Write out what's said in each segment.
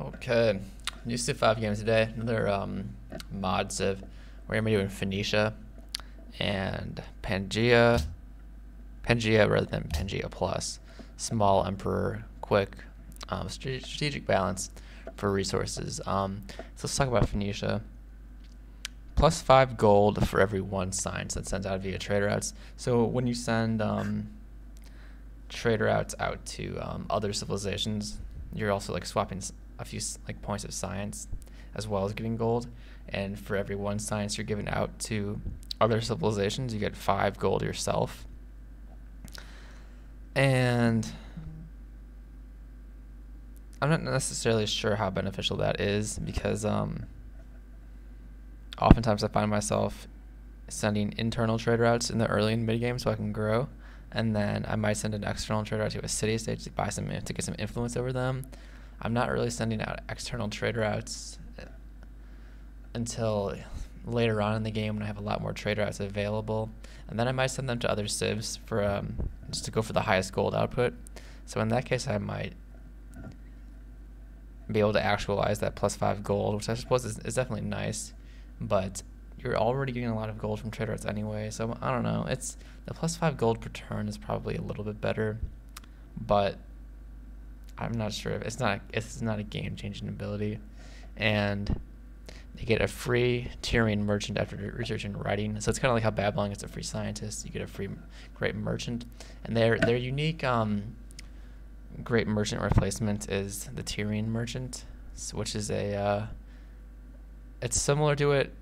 Okay, new Civ 5 game today. Another mod Civ. We're gonna be doing Phoenicia and Pangea rather than Pangea Plus. Small Emperor, quick, strategic balance for resources. So let's talk about Phoenicia. +5 gold for every one sign that's sent out via trade routes. So when you send trade routes out to other civilizations, you're also like swapping a few like points of science as well as getting gold. And for every one science you're giving out to other civilizations, you get 5 gold yourself. And I'm not necessarily sure how beneficial that is because oftentimes I find myself sending internal trade routes in the early and mid game so I can grow, and then I might send an external trade route to a city state to get some influence over them. I'm not really sending out external trade routes until later on in the game when I have a lot more trade routes available, and then I might send them to other civs for just to go for the highest gold output. So in that case, I might be able to actualize that +5 gold, which I suppose is definitely nice, but you're already getting a lot of gold from trade routes anyway, so I don't know. It's the +5 gold per turn is probably a little bit better, but I'm not sure if it's not a game-changing ability. And you get a free Tyrian merchant after research and writing, so it's kind of like how Babylon gets a free scientist. You get a free great merchant, and their unique great merchant replacement is the Tyrian merchant, which is it's similar to it,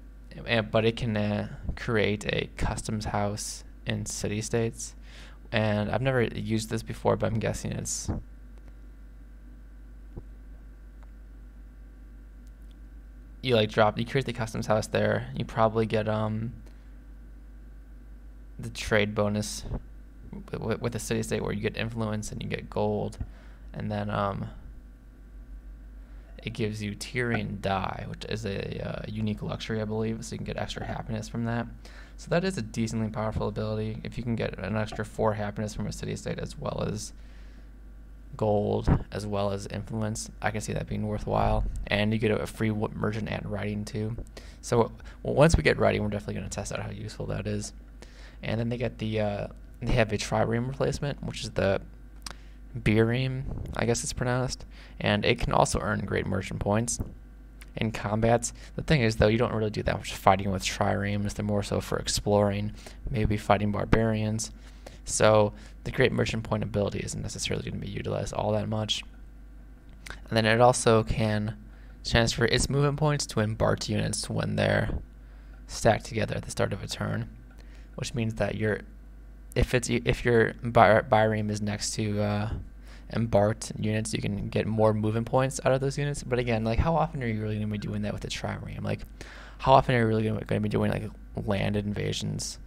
but it can create a customs house in city states. And I've never used this before, but I'm guessing it's you create the customs house there. You probably get the trade bonus with the city state where you get influence and you get gold, and then it gives you Tyrian dye, which is a unique luxury, I believe, so you can get extra happiness from that. So that is a decently powerful ability. If you can get an extra 4 happiness from a city state as well as gold as well as influence, I can see that being worthwhile. And you get a free merchant and writing too. So once we get writing, we're definitely going to test out how useful that is. And then they get they have a trireme replacement, which is the Bireme, I guess it's pronounced, and it can also earn great merchant points in combats. The thing is, though, you don't really do that much fighting with triremes. They're more so for exploring, maybe fighting barbarians. So the great merchant point ability isn't necessarily going to be utilized all that much. And then it also can transfer its movement points to embarked units when they're stacked together at the start of a turn, which means that if your bireme is next to embarked units, you can get more movement points out of those units. But again, like, how often are you really going to be doing that with the trireme? Like, how often are you really going to be doing like land invasions,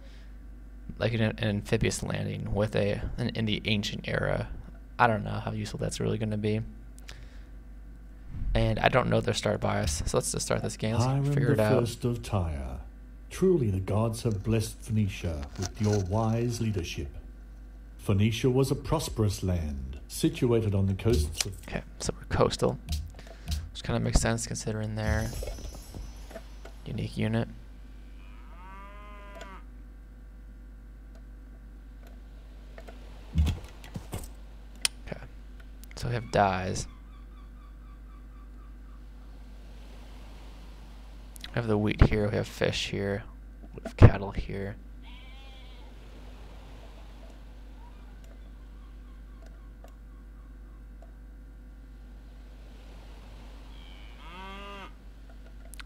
like an amphibious landing with in the ancient era? I don't know how useful that's really going to be. And I don't know their start bias, so let's just start this game. Let's figure it out. First of Tyre. Truly the gods have blessed Phoenicia with your wise leadership. Phoenicia was a prosperous land, situated on the coasts of... Okay, so we're coastal, which kind of makes sense considering their unique unit. Okay, so we have dyes. We have the wheat here, we have fish here, we have cattle here.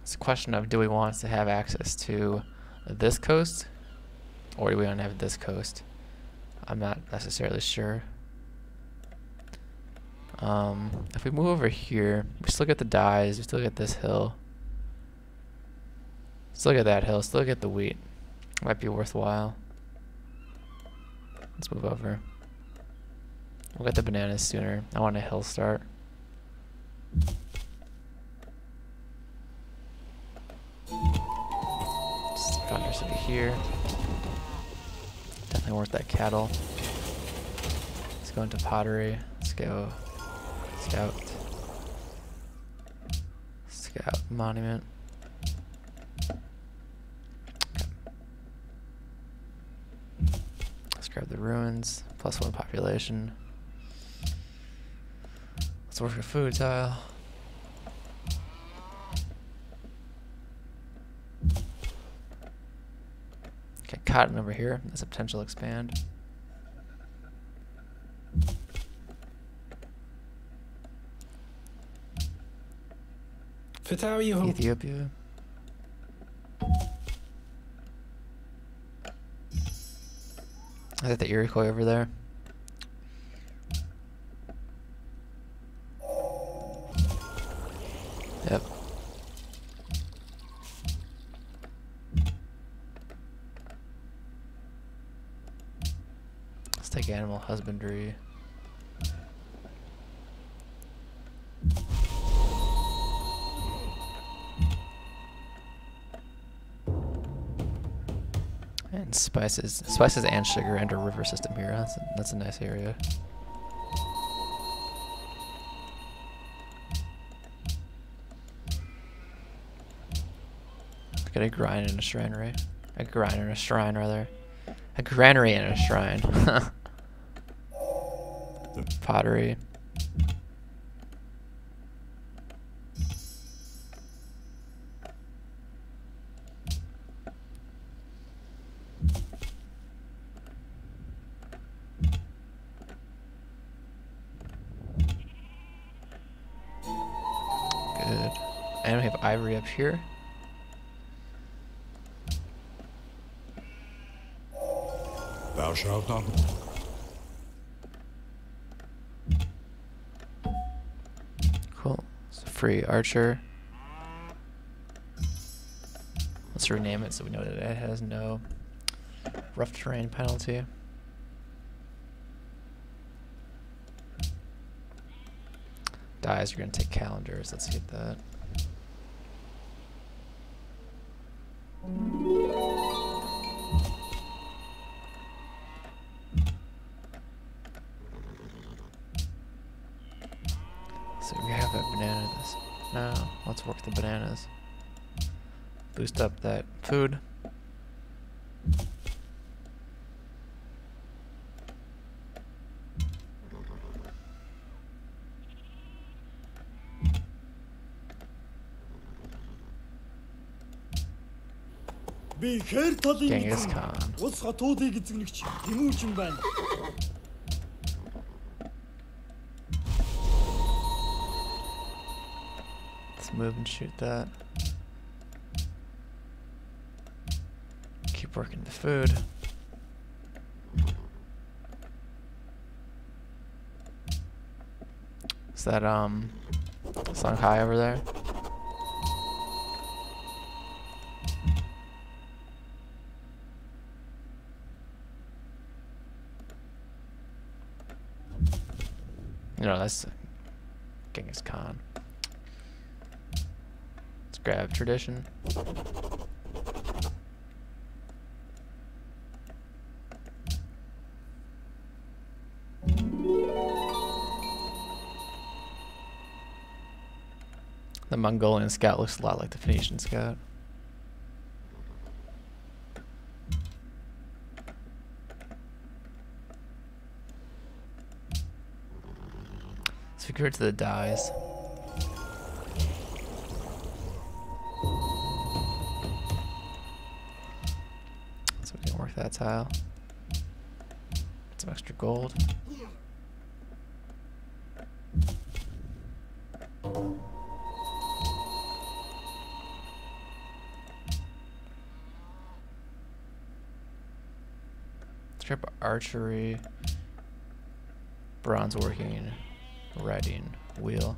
It's a question of, do we want to have access to this coast, or do we want to have this coast? I'm not necessarily sure. If we move over here, we still get the dyes, we still get this hill. Still get that hill, still get the wheat. Might be worthwhile. Let's move over. We'll get the bananas sooner. I want a hill start. Just found our city here. Definitely worth that cattle. Let's go into pottery. Let's go scout. Scout monument. Let's grab the ruins. +1 population. Let's work a food tile. Okay, cotton over here. That's a potential expand. Ethiopia. I got the Iroquois over there. Yep. Let's take animal husbandry. And spices and sugar and a river system here. That's a nice area. Got a grind and a shrine, a grind and a shrine, rather. A granary and a shrine. Pottery. Good. And we have ivory up here. Thou shalt not. Cool. It's a free archer. Let's rename it so we know that it has no rough terrain penalty. Dyes, you're going to take calendars. Let's get that. So we have a banana. Now, let's work the bananas. Boost up that food. Genghis Khan. Улс хотуудыг эзэмлэгч Тэмүжин байна. Let's move and shoot that. Keep working the food. Is that Songhai over there? No, that's Genghis Khan. Let's grab tradition. The Mongolian scout looks a lot like the Phoenician scout. So we go to the dies. So we can work that tile. Get some extra gold. Strip archery, bronze working, riding, wheel.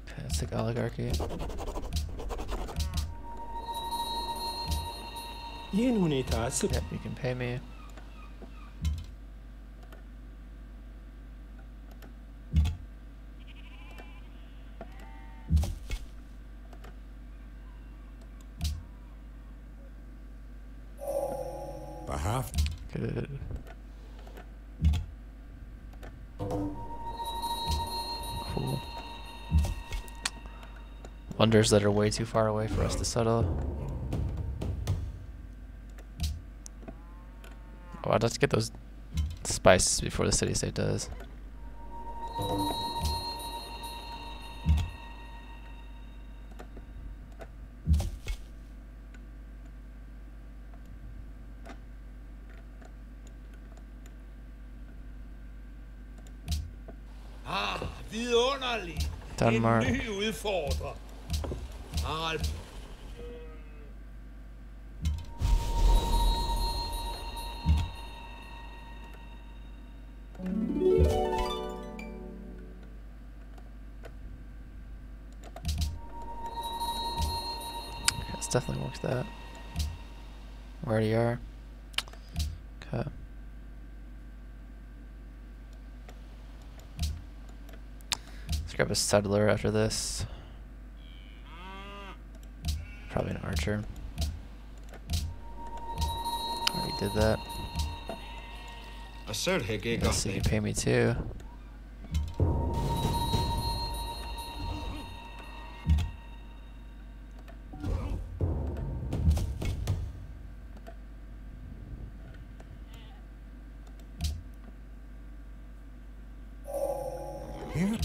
Okay, let's take oligarchy. Yep, you can pay me. have. Good. Cool. Wonders that are way too far away for us to settle. Oh, I'd like to get those spices before the city-state does. Vidunderligt. Denmark. En ny udfordrer. Harald. Let's definitely work that. We already are. Okay. Let's grab a settler after this. Probably an archer. Already did that. Let's see, you pay me too. Here?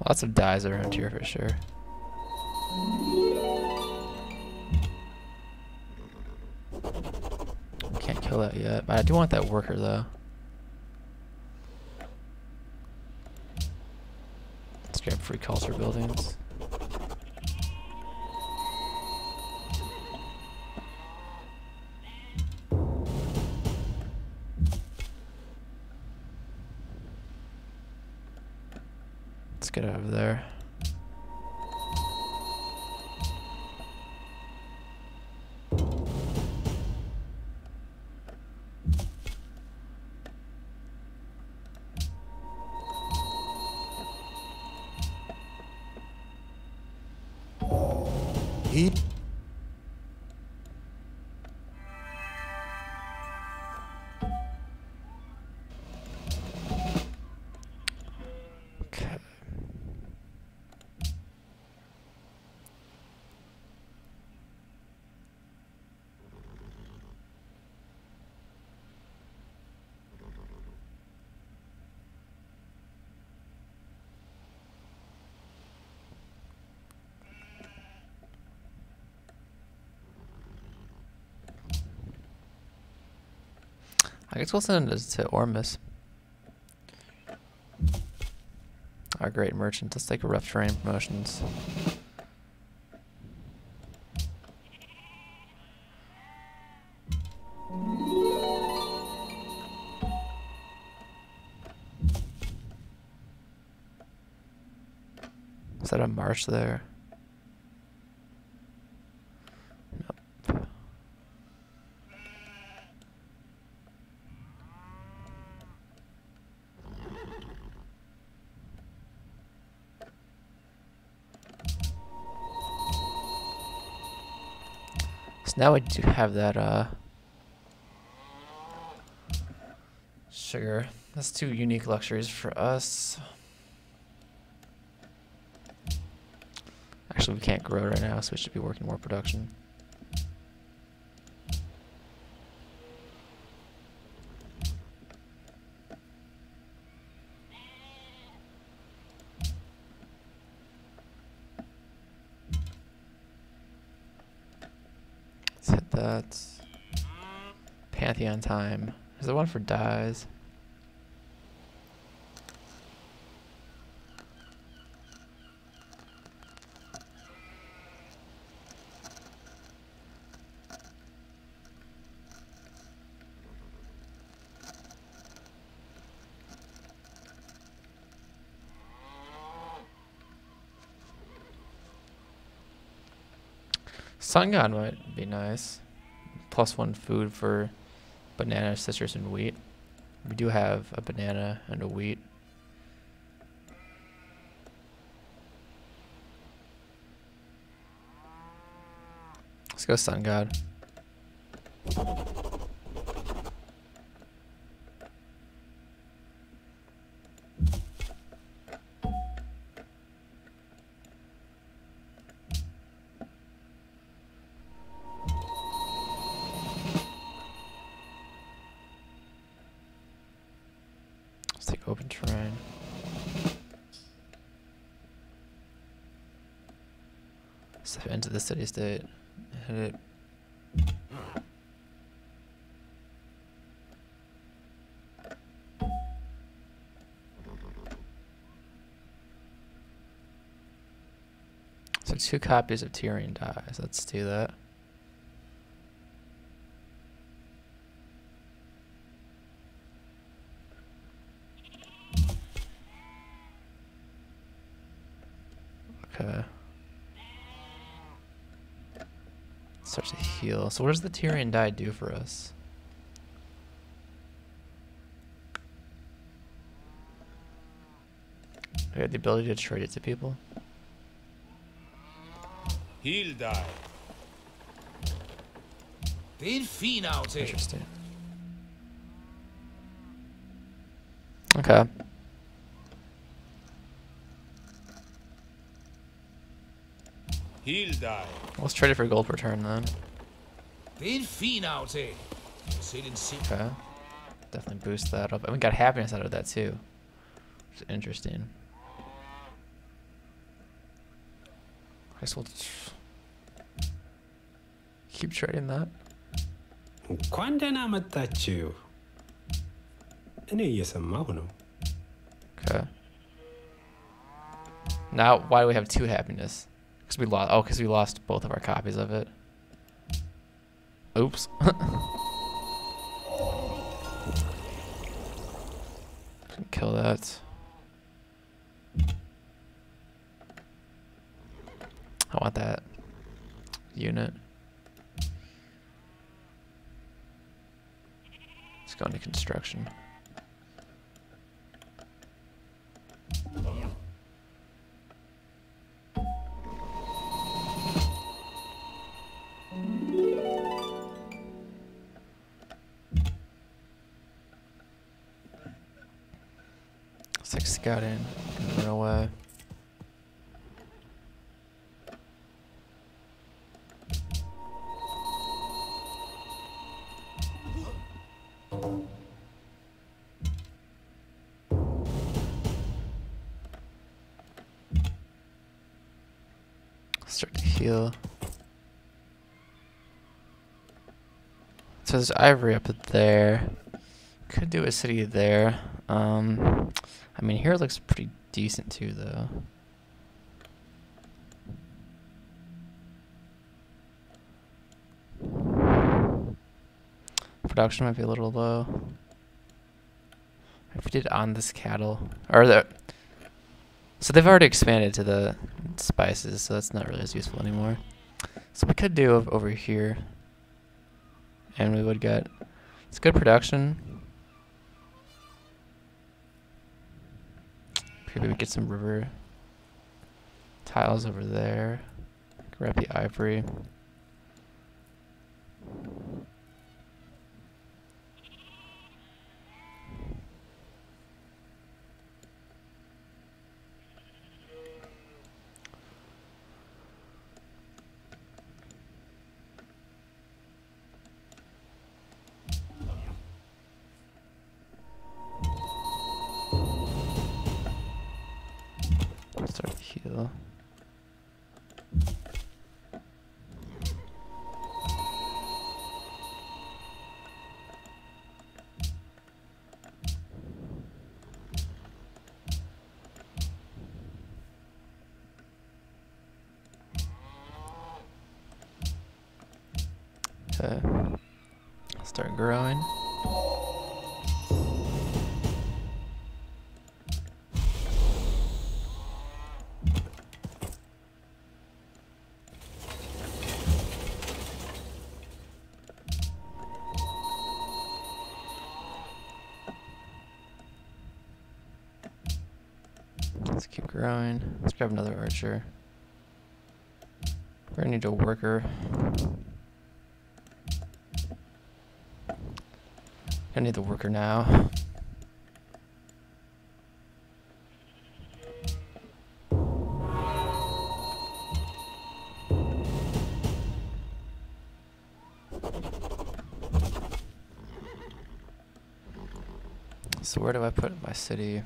Lots of dyes around here for sure. Can't kill that yet, but I do want that worker though. Let's grab free culture buildings. Let's get over there. He. Okay. I guess we'll send it to Ormus. Our great merchant. Let's take a rough terrain promotions. Is that a marsh there? Nope. So now we do have that sugar. That's two unique luxuries for us. Actually, we can't grow right now, so we should be working more production. Let's hit that. Pantheon time. Is there one for dyes? Sun God might be nice. +1 food for banana, citrus, and wheat. We do have a banana and a wheat. Let's go Sun God. Let's take open terrain. Step into the city state. Hit it. So 2 copies of Tyrian dies. Let's do that. Okay. Starts to heal. So what does the Tyrian die do for us? We have the ability to trade it to people. He'll die. Den fin aftale. Interesting. Okay. He'll die. Let's trade it for gold per turn then. Den fin aftale. Se den se. Okay. Definitely boost that up. And we got happiness out of that too. Which is interesting. I guess we'll keep trading that. እንኳን መጣችሁ እኔ እየሰማሁ ነው Okay. Now, why do we have 2 happiness? Because we lost. Oh, because we lost both of our copies of it. Oops. Kill that. I want that unit. Let's go into construction. Let's take scout in and run away. Start to heal. So there's ivory up there. Could do a city there. I mean, here it looks pretty decent too, though. Production might be a little low. If we did on this cattle, or the, so they've already expanded to the spices, so that's not really as useful anymore. So we could do over here, and we would get, it's good production. Maybe we get some river tiles over there. Grab the ivory. Start to heal. Okay. Start growing. Let's keep growing. Let's grab another archer. We're gonna need a worker. I need the worker now. So where do I put my city?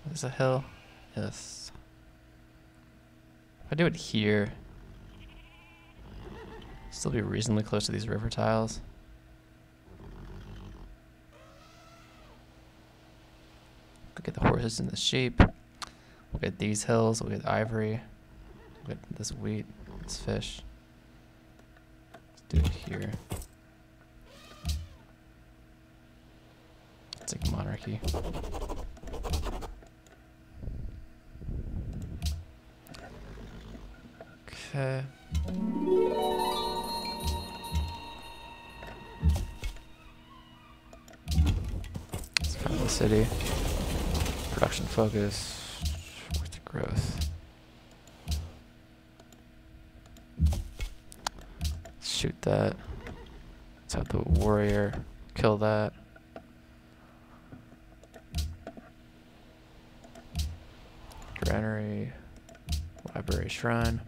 There's a hill. Yes. If I do it here, still be reasonably close to these river tiles. We'll get the horses and the sheep. We'll get these hills. We'll get ivory. We'll get this wheat, this fish. Do it here. It's like monarchy. Okay. Let's find the city. Production focus. With growth. Shoot that. Let's have the warrior kill that. Granary, library, shrine.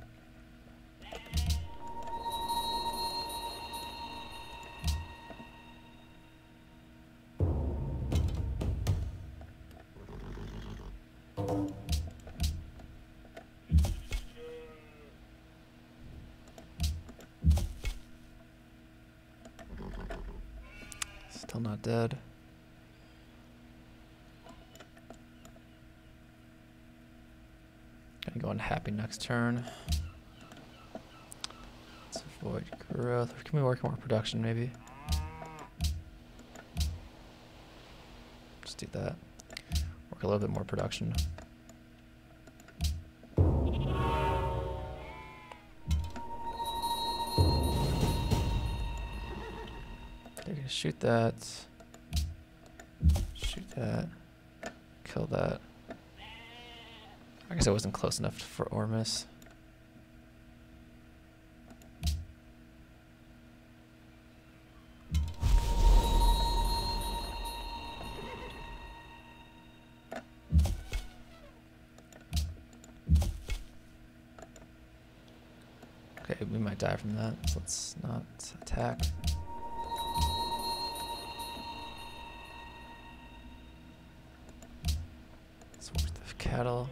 Still not dead. Gonna go unhappy next turn. Let's avoid growth. Or can we work more production maybe? Just do that. Work a little bit more production. They're gonna shoot that. Shoot that. Kill that. I guess I wasn't close enough for Ormus. Okay, we might die from that, so let's not attack. It's worth of cattle.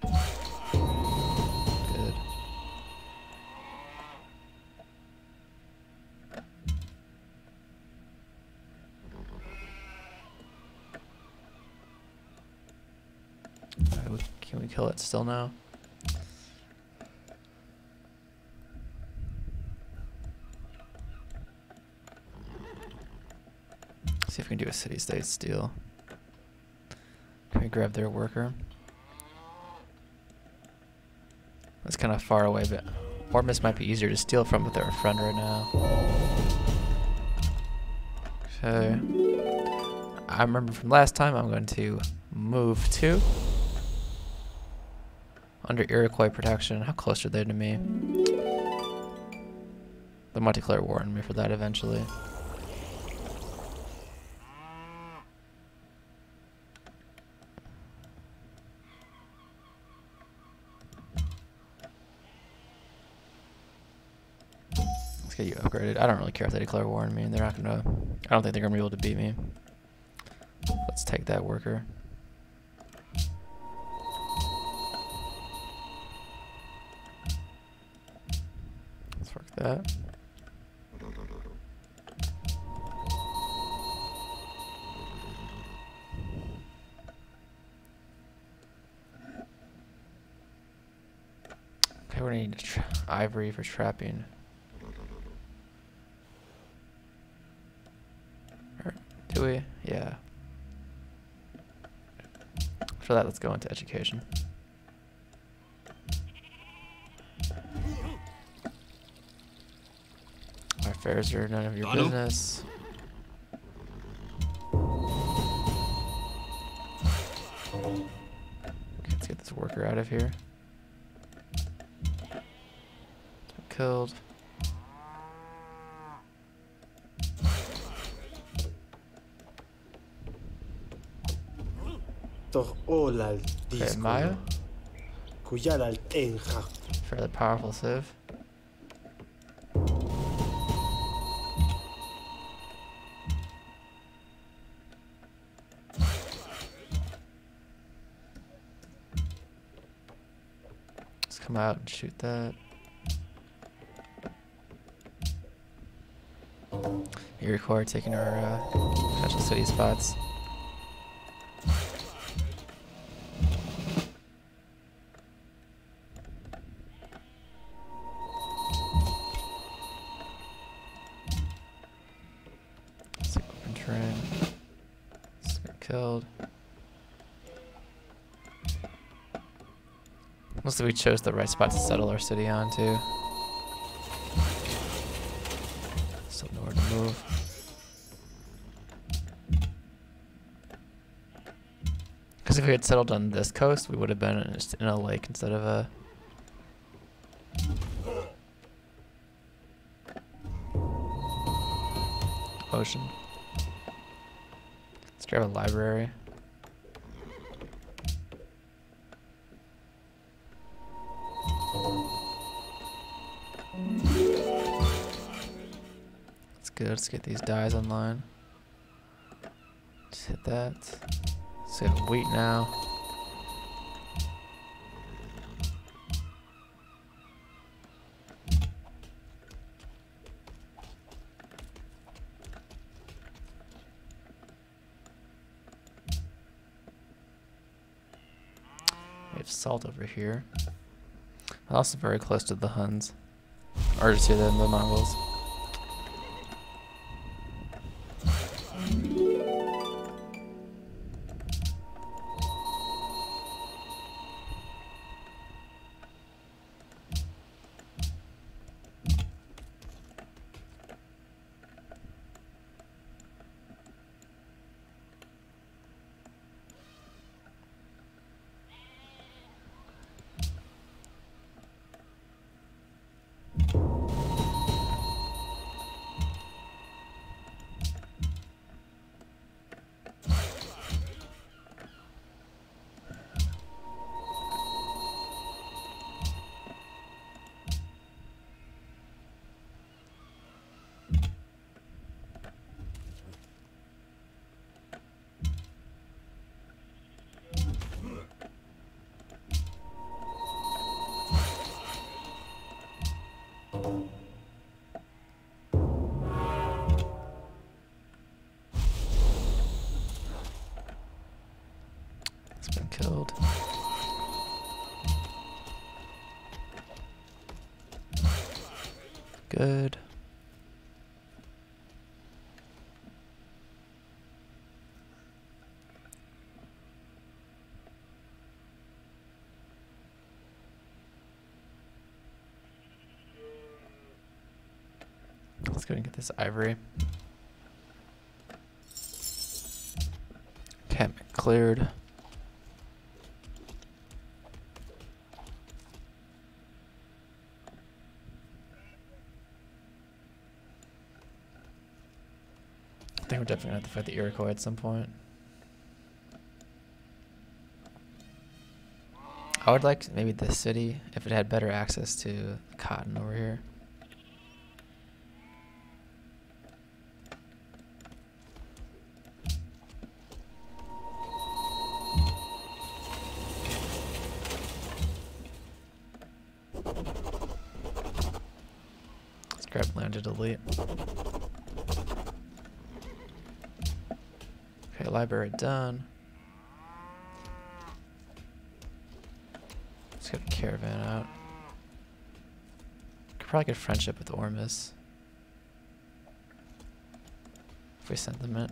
Good. Can we kill it still now? See if we can do a city-state steal. Can we grab their worker? That's kind of far away, but Ormus might be easier to steal from, but they're a friend right now. Okay. I remember from last time, I'm going to move to under Iroquois protection. How close are they to me? They might declare war on me for that eventually. Let's get you upgraded. I don't really care if they declare war on me. They're not gonna. I don't think they're gonna be able to beat me. Let's take that worker. Let's work that. Okay, we're gonna need ivory for trapping. Or do we? Yeah. For that, let's go into education. affairs are none of your Donald? business. Okay, let's get this worker out of here. Killed. Toch olal Okay, Maya. Kuyalal tenja. Fairly powerful civ. Let's come out and shoot that. Iroquois taking our potential city spots. Open terrain. Let's get killed. Mostly we chose the right spot to settle our city on too. Still nowhere to move. Because if we had settled on this coast, we would have been just in a lake instead of a... ocean. Let's grab a library. That's good. Let's get these dyes online. Just hit that. Let's get wheat now. We have salt over here. Also very close to the Huns. Or to the Mongols. It's been killed. Good. Let's go and get this ivory. Encampment cleared. I think we're definitely gonna have to fight the Iroquois at some point. I would like maybe this city if it had better access to cotton over here. Let's grab land to delete. Okay, library done. Let's get a caravan out. Could probably get friendship with Ormus if we sent them it.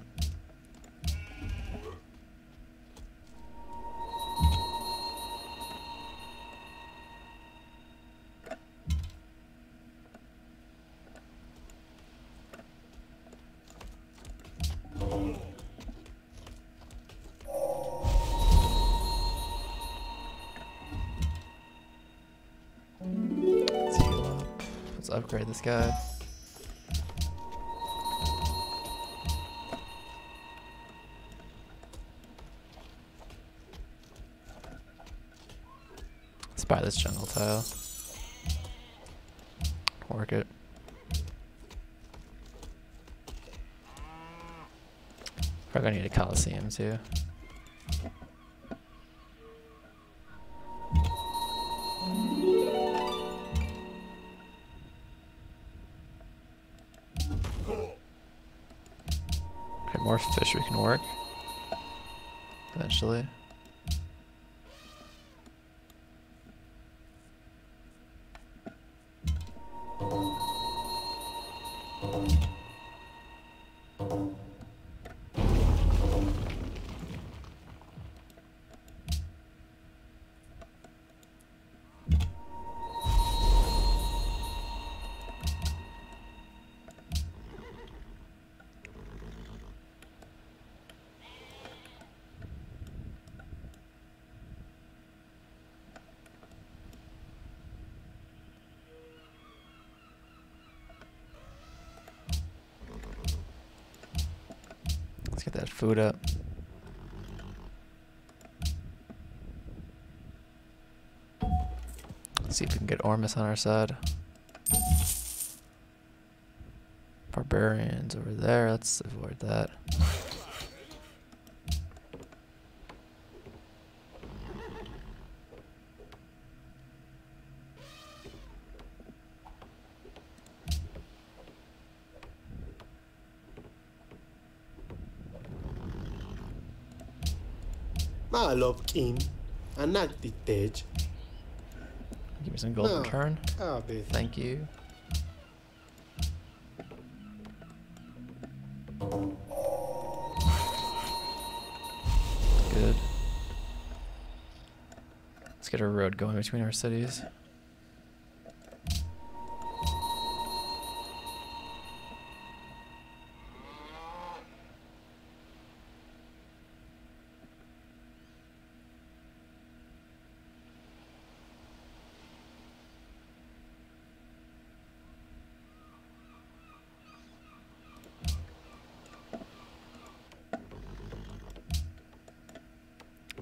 upgrade this guy. Let's buy this jungle tile. Work it. Probably gonna need a Coliseum too. Okay, more fish we can work. Eventually. Let's get that food up. Let's see if we can get Ormus on our side. Barbarians over there. Let's avoid that. Malopkin, Anactitage. Give me some gold in return. Abe. Thank you. Good. Let's get a road going between our cities.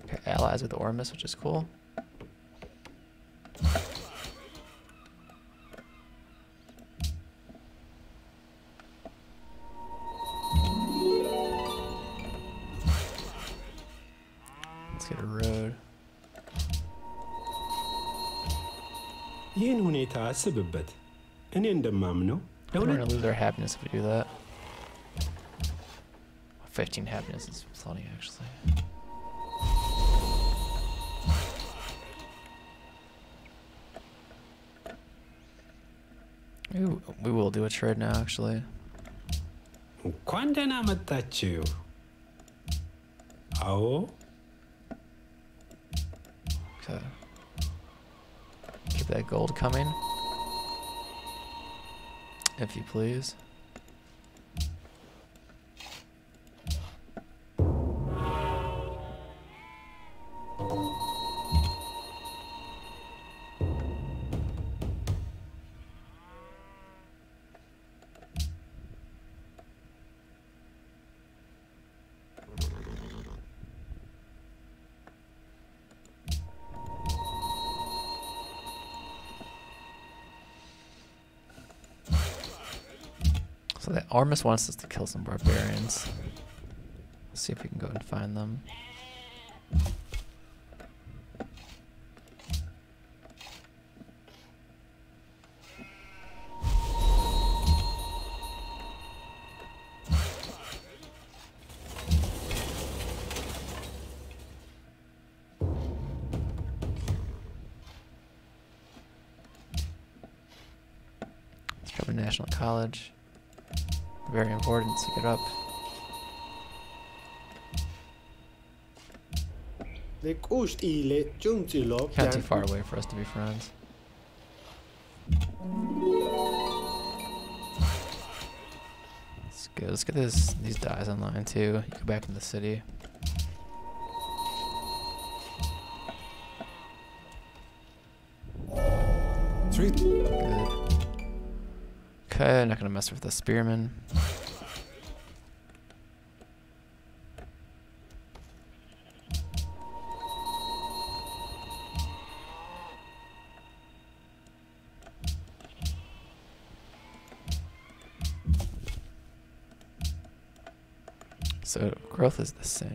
Okay, allies with Ormus, which is cool. Let's get a road. ይህን ሁኔታ አስብበት። እኔ እንደማምነው We're gonna lose our happiness if we do that. 15 happiness is plenty, actually. We will do a trade now, actually. እንኳን ደህና መጣችሁ። አዎ Okay. Keep that gold coming. If you please. So that Armus wants us to kill some barbarians. Let's see if we can go and find them. Let's try the National College. Very important to get up. Kind of too far away for us to be friends. It's good. Let's get these dies online too. You go back in the city. Sweet. Good. Okay, not gonna mess with the spearman. So growth is the same.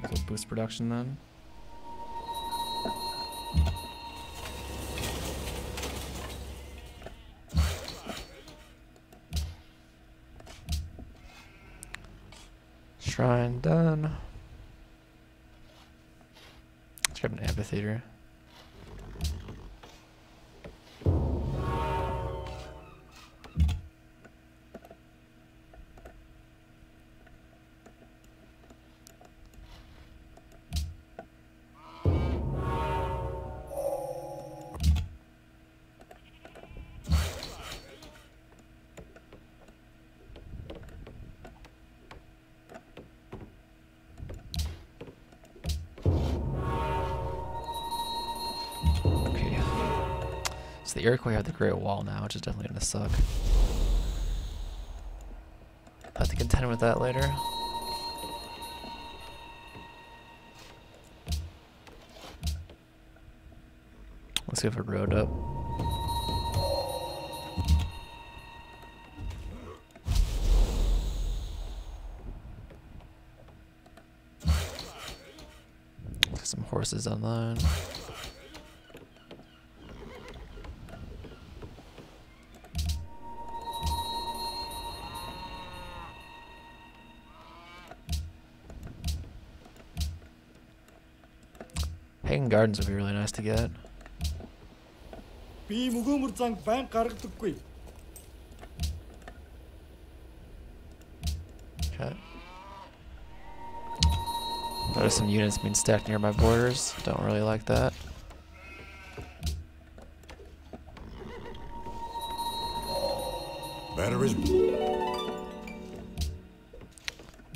This will boost production then. Shrine done. Let's grab an amphitheater. So the Iroquois have the Great Wall now, which is definitely going to suck. I'll have to contend with that later. Let's go for road up. Get some horses online. Hanging Gardens would be really nice to get. Okay. Notice some units being stacked near my borders. Don't really like that. Batteries.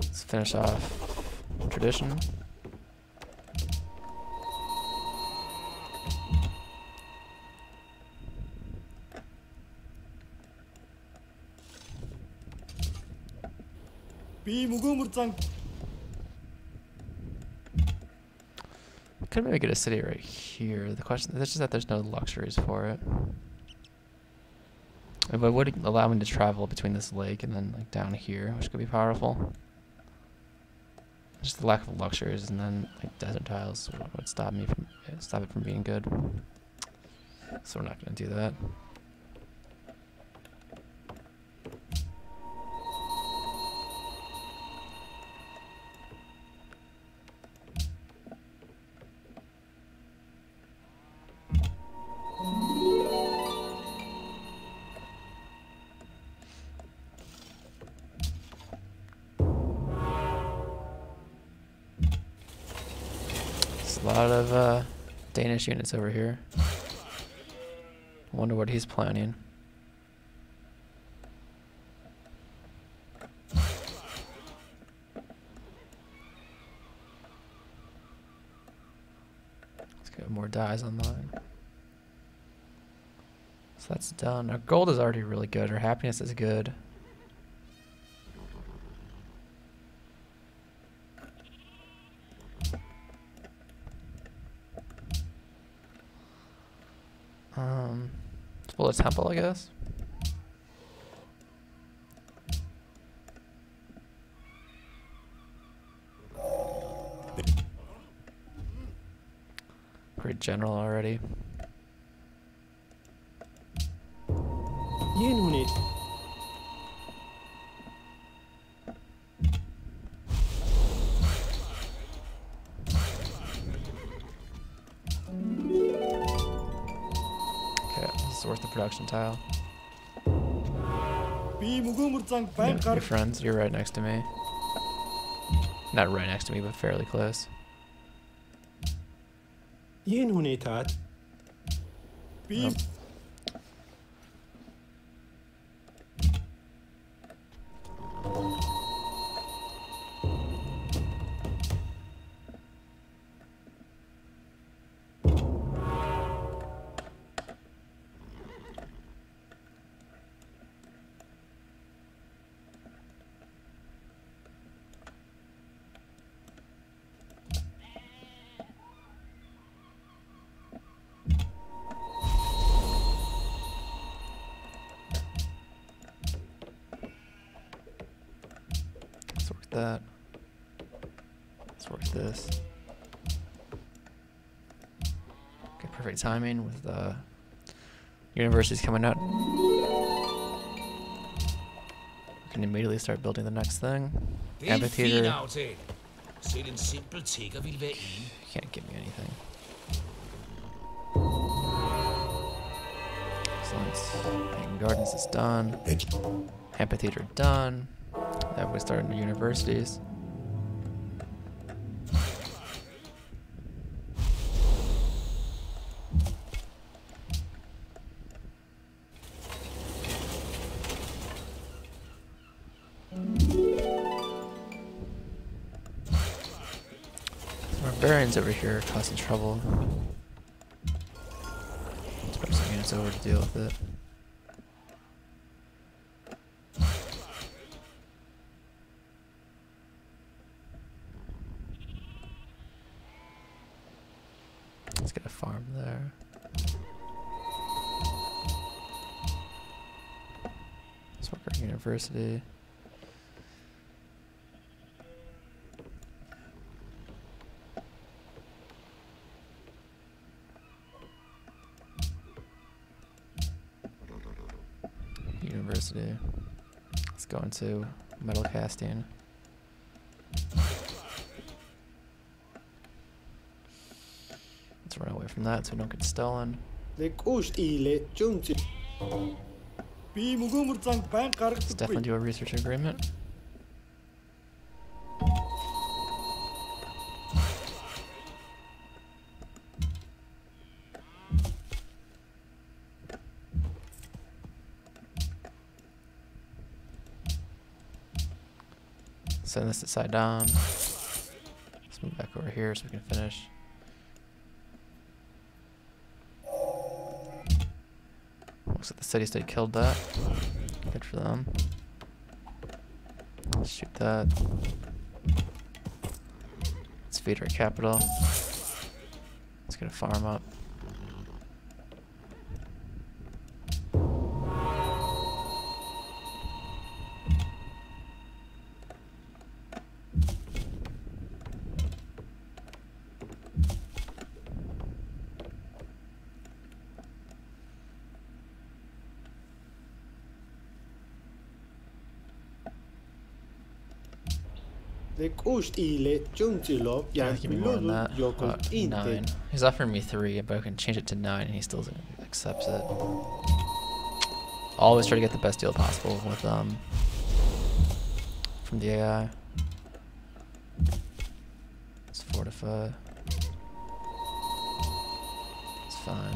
Let's finish off tradition. Could maybe get a city right here. The question is just that there's no luxuries for it. It would allow me to travel between this lake and then like down here, which could be powerful. Just the lack of luxuries and then like desert tiles would stop it from being good. So we're not gonna do that. A lot of Danish units over here. Wonder what he's planning. Let's get more dyes online. So that's done. Our gold is already really good. Our happiness is good. Let's build a temple, I guess. Great general already. Unit. Worth the production tile. Yeah, your friends, you're right next to me. Not right next to me, but fairly close. Unit. Nope. that. Let's work this. Okay, perfect timing with the universities coming out. We can immediately start building the next thing. Det er en fin Amphitheater. aftale. Selv en simpel tigger ville være enig. You can't give me anything. Excellent. Making Gardens is done. Amphitheater done. Now we start into universities. Barbarians over here are causing trouble. Let's put some units over to deal with it. Let's get a farm there. Let's work our university. University. Let's go into metal casting. Let's run away from that so we don't get stolen. Let's definitely do a research agreement. Send this side down. Let's move back over here so we can finish. Looks like the city-state killed that. Good for them. Let's shoot that. Let's feed our capital. Let's get a farm up. Yeah, give me more than that. 9. He's offering me 3, but I can change it to 9 and he still accepts it. Always try to get the best deal possible with from the AI. Let's fortify. It's fine.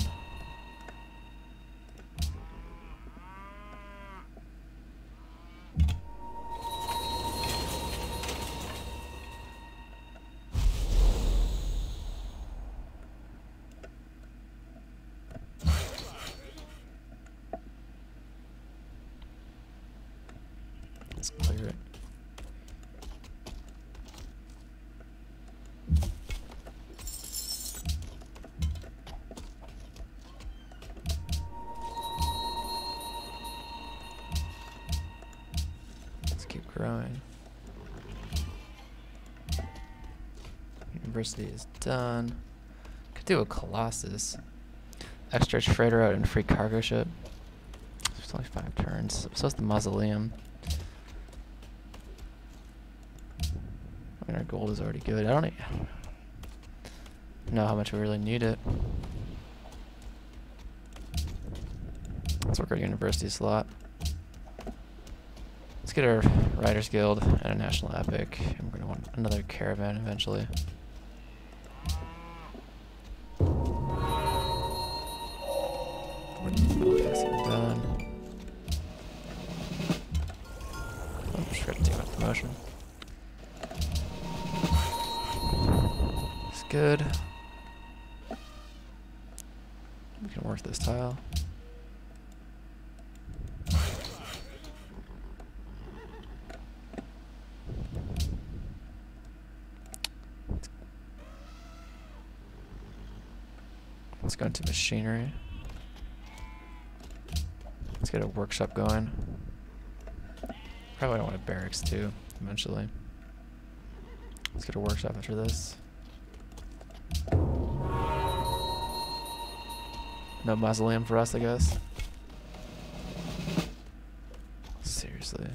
Let's clear it. Let's keep growing. University is done. Could do a Colossus. Extra trader out and free cargo ship. There's only 5 turns. So it's the mausoleum. I mean, our gold is already good. I don't know how much we really need it. Let's work our university slot. Let's get our Riders Guild and a National Epic. And we're going to want another caravan eventually. Okay, done. I'm just going to take my promotion. It's good. We can work this tile. Let's go into machinery. Let's get a workshop going. Probably want a barracks too, eventually. Let's get a workshop after this. No mausoleum for us, I guess. Seriously.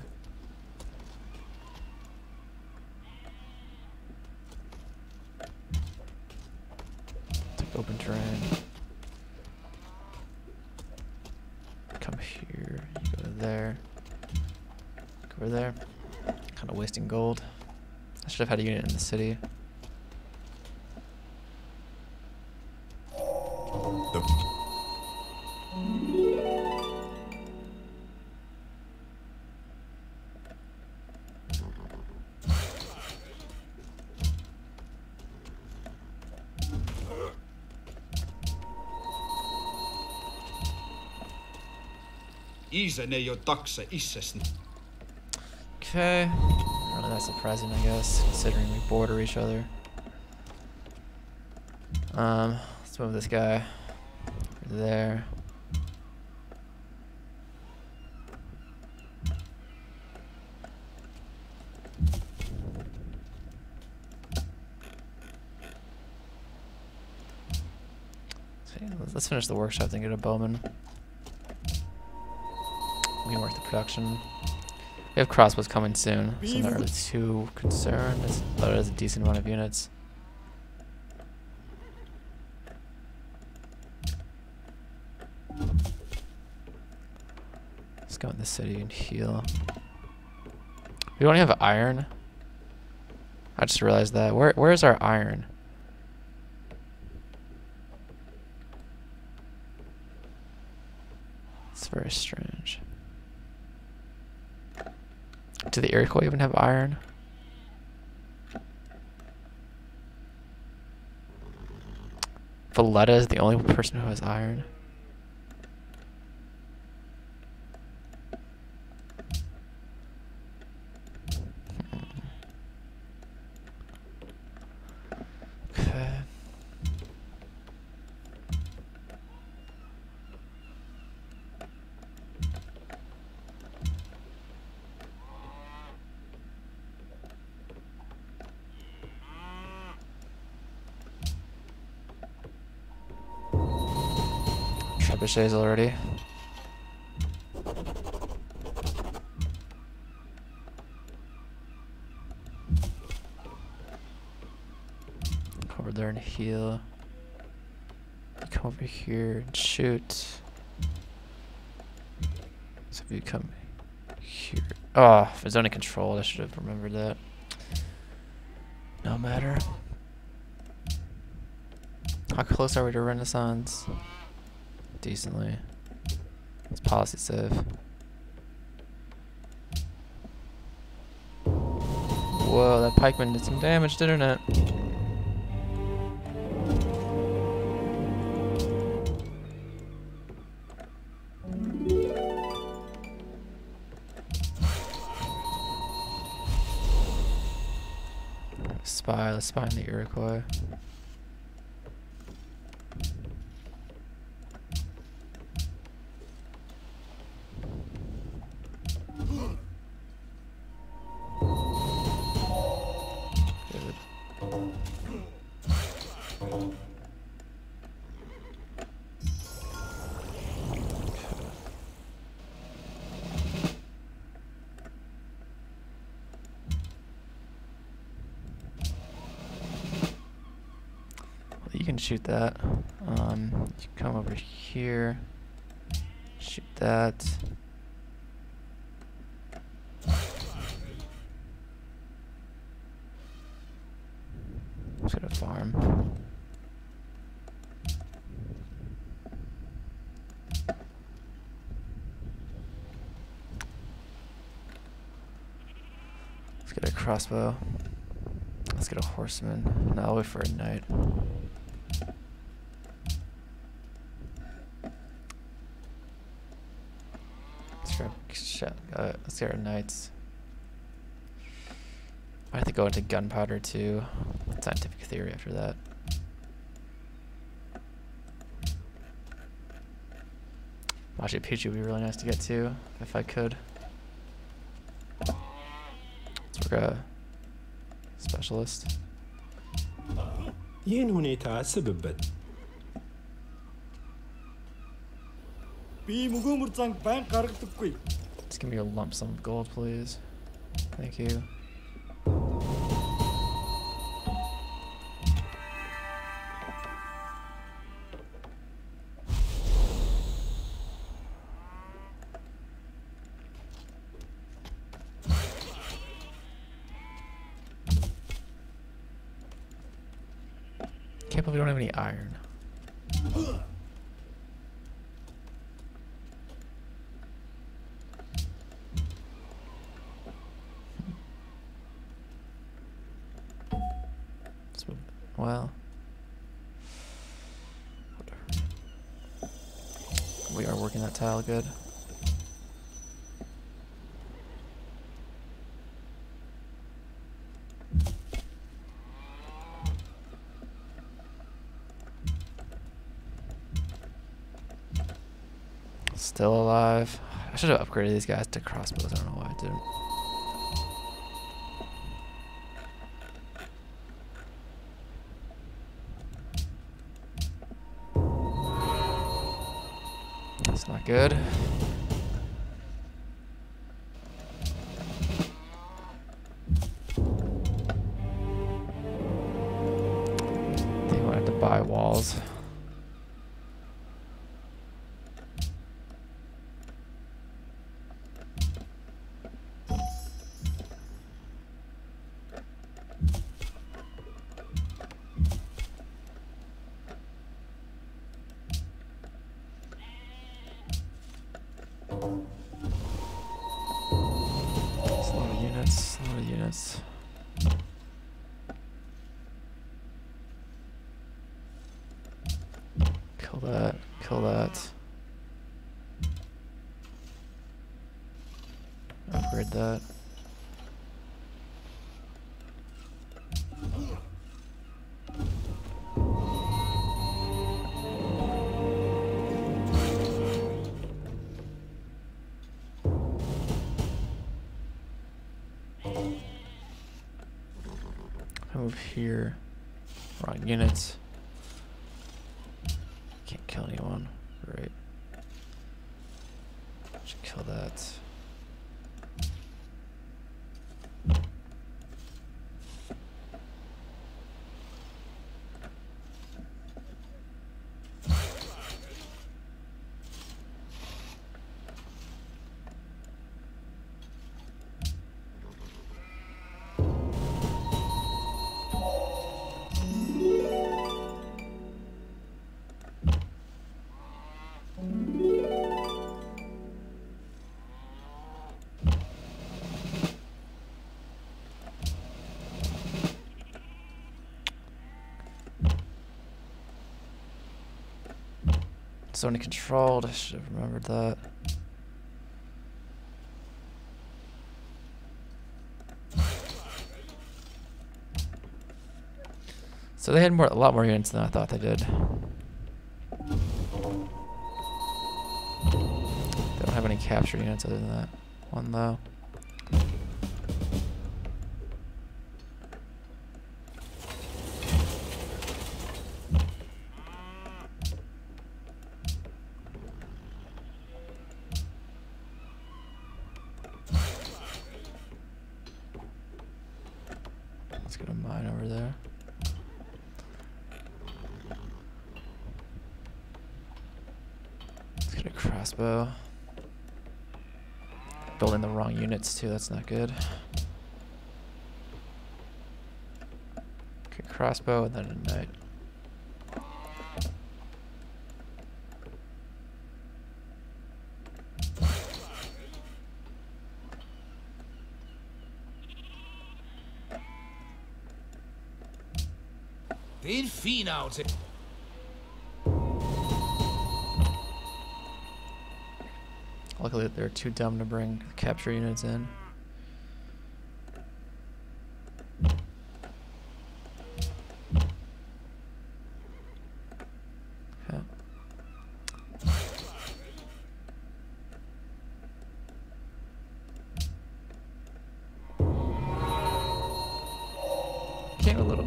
Take open terrain. Come here. You go there. Go over there. Kind of wasting gold. I should have had a unit in the city. Isen ei ole takse itsesni. Okay. Not really that surprising, I guess, considering we border each other. Let's move this guy over there. Okay, let's finish the workshop, then get a bowman. We can work the production. We have crossbows coming soon, so I'm not really too concerned. But it is a decent amount of units. Let's go in the city and heal. We don't have iron. I just realized that. Where's our iron? It's very strange. Do the Iroquois even have iron? Valletta is the only person who has iron. Okay. Trebuchets already. Come over there and heal. You come over here and shoot. So if you come here. Oh, if it's only controlled, I should have remembered that. No matter. How close are we to Renaissance? Decently. It's policy save. Whoa, that pikeman did some damage, didn't it? Let's spy on the Iroquois. You can shoot that. You can come over here. Shoot that. Let's go to farm. Let's get a crossbow. Let's get a horseman. No, I'll wait for a knight. Let's get our knights. I have to go into gunpowder too. Scientific theory after that. Machu Picchu would be really nice to get to if I could. So we're gonna specialist. ይህን ሁኔታ አስብበት። Just give me a lump sum of gold, please. Thank you. Can't believe we don't have any iron. Well, we are working that tile good. Still alive. I should have upgraded these guys to crossbows. I don't know why I didn't. That's not good. I think I have to buy walls. That's a lot of units. Kill that, kill that. Upgrade that. Move here. Wrong units. Can't kill anyone. Great. Should kill that. Zone controlled. I should have remembered that. So they had a lot more units than I thought they did. They don't have any capture units other than that one though. Let's get a mine over there. Let's get a crossbow. Building the wrong units too, that's not good. Okay, crossbow and then a knight. Phoenicia. Luckily they're too dumb to bring capture units in. Okay.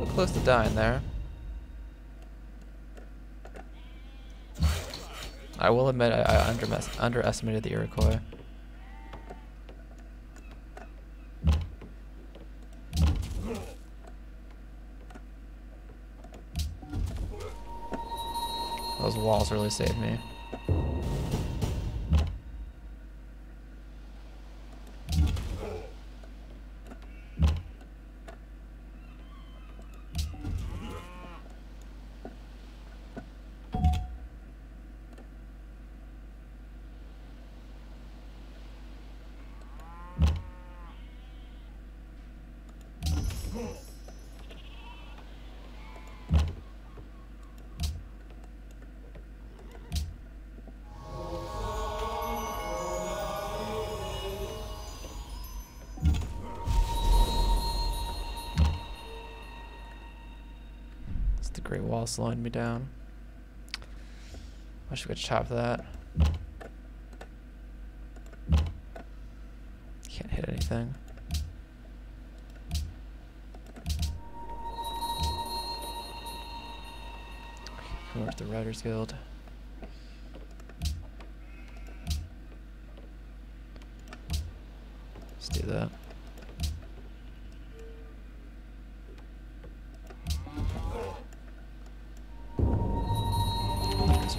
little close to dying there. I will admit I underestimated the Iroquois. Those walls really saved me. The Great Wall slowing me down. I should go chop that. Can't hit anything. Come over to the Riders Guild. Let's do that.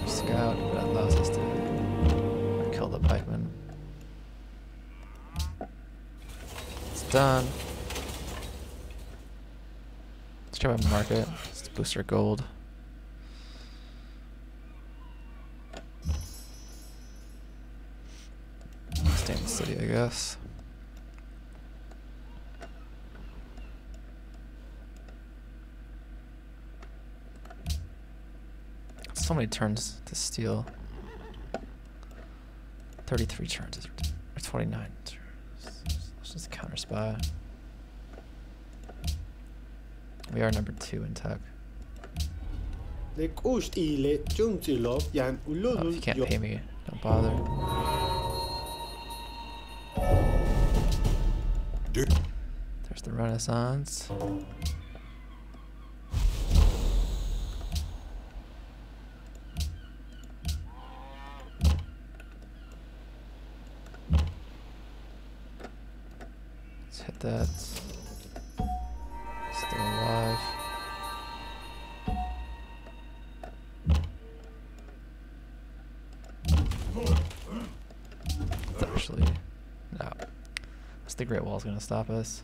Scout, that allows us to kill the pikeman. It's done. Let's try my market. Let's boost our gold. Stay in the city, I guess. So many turns to steal. 33 turns or 29 turns. Let's just counter spy. We are number 2 in tech. Oh, if you can't pay me, don't bother. There's the Renaissance. Hit that. Still alive. It's actually no. That's the Great Wall's gonna stop us.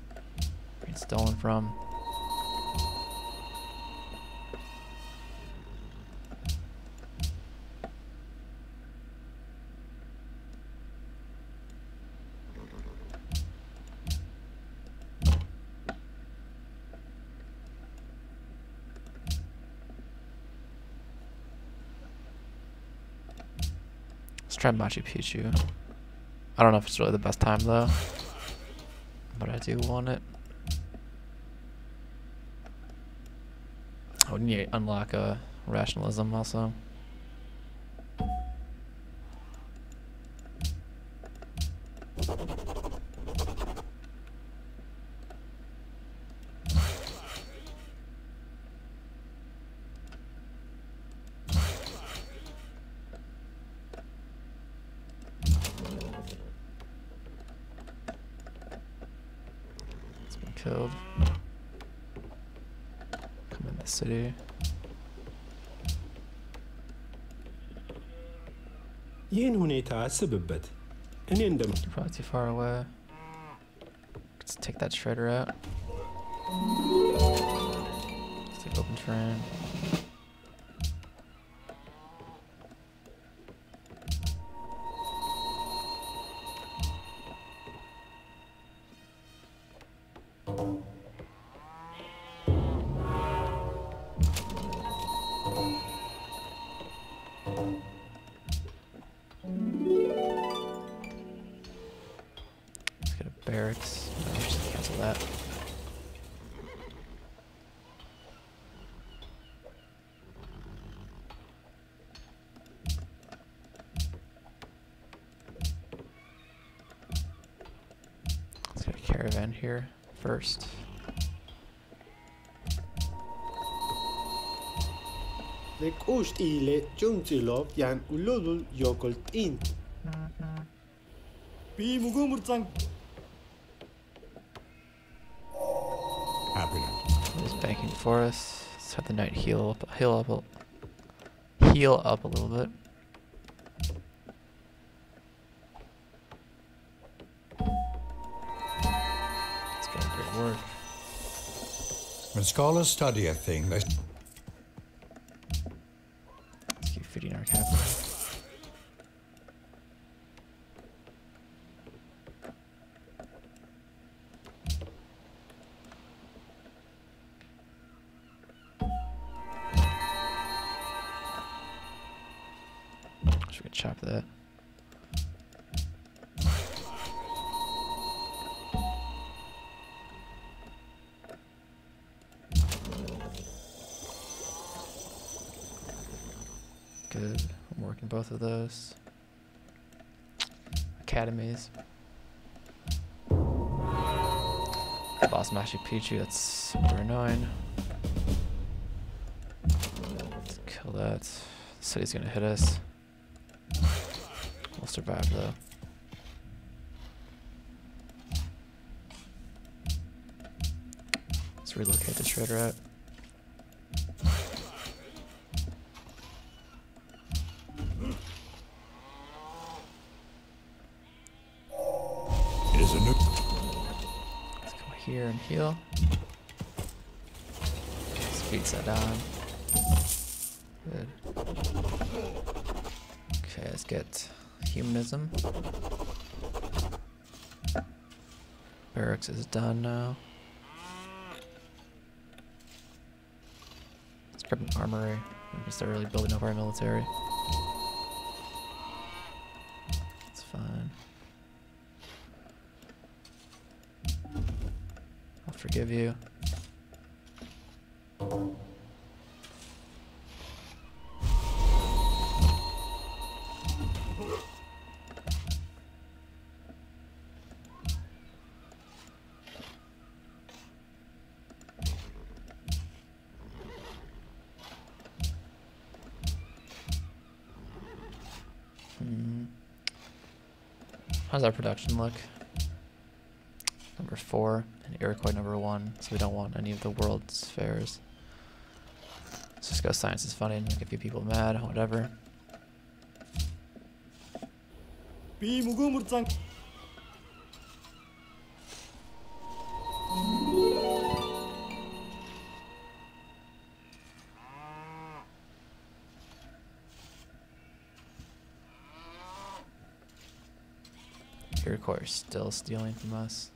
Being stolen from. Let's try Machu Picchu. I don't know if it's really the best time though, but I do want it. I would need to unlock a rationalism also. Killed. Come in the city. ይህን ሁኔታ አስብበት። እኔ እንደም You're probably too far away. Let's take that shredder out. Let's take open terrain. Barracks. No, just cancel that. Let's get a caravan here first. Lekust ile jungzilov yan ululul yokoltin. Happiness. He's banking for us. Let's have the knight heal up a little bit. It's got great work. When scholars study a thing, they Let's keep feeding our capital. Should we chop that? Good. I'm working both of those. Academies. Boss Machu Picchu, that's super annoying. Let's kill that. The city's gonna hit us. We'll survive though. Let's relocate the trade route. it is a new. Let's go here and heal. Speeds that down. Good. Okay, let's get humanism. Barracks is done now. Let's grab an armory. We can start really building up our military. It's fine. I'll forgive you. How's our production look? Number 4 and Iroquois number 1, so we don't want any of the world's fairs. Let's just go science is funny and make a few people mad, whatever. Iroquois are still stealing from us.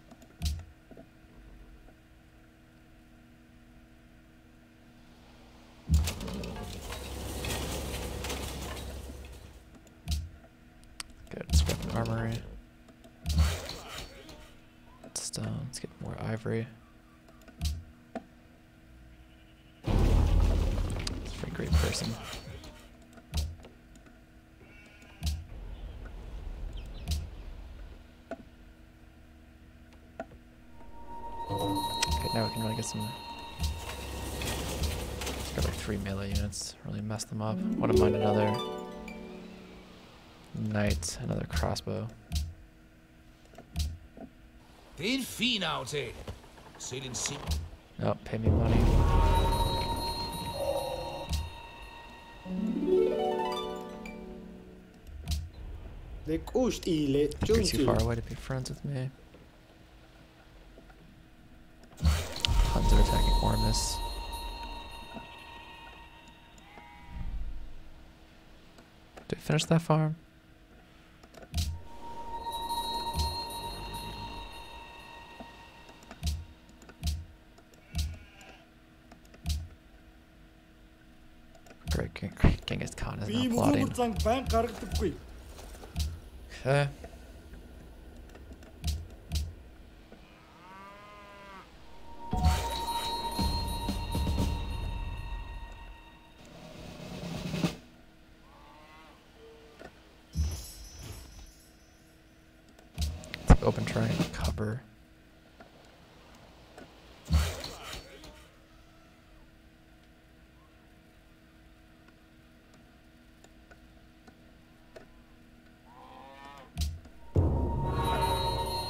Good, let's grab an armory. Stone, let's get more ivory. It's a very great person. Okay, now we can really get some. Let's grab like 3 melee units, really mess them up. Wouldn't mind another knight, another crossbow. Den Phoenicia. Sailing sea. Oh, pay me money. Lekust ile You're too far jungzilov. away to be friends with me. Huns are attacking Ormus. Did we finish that farm? Great, Genghis Khan is now plotting. Okay. It's open terrain cover.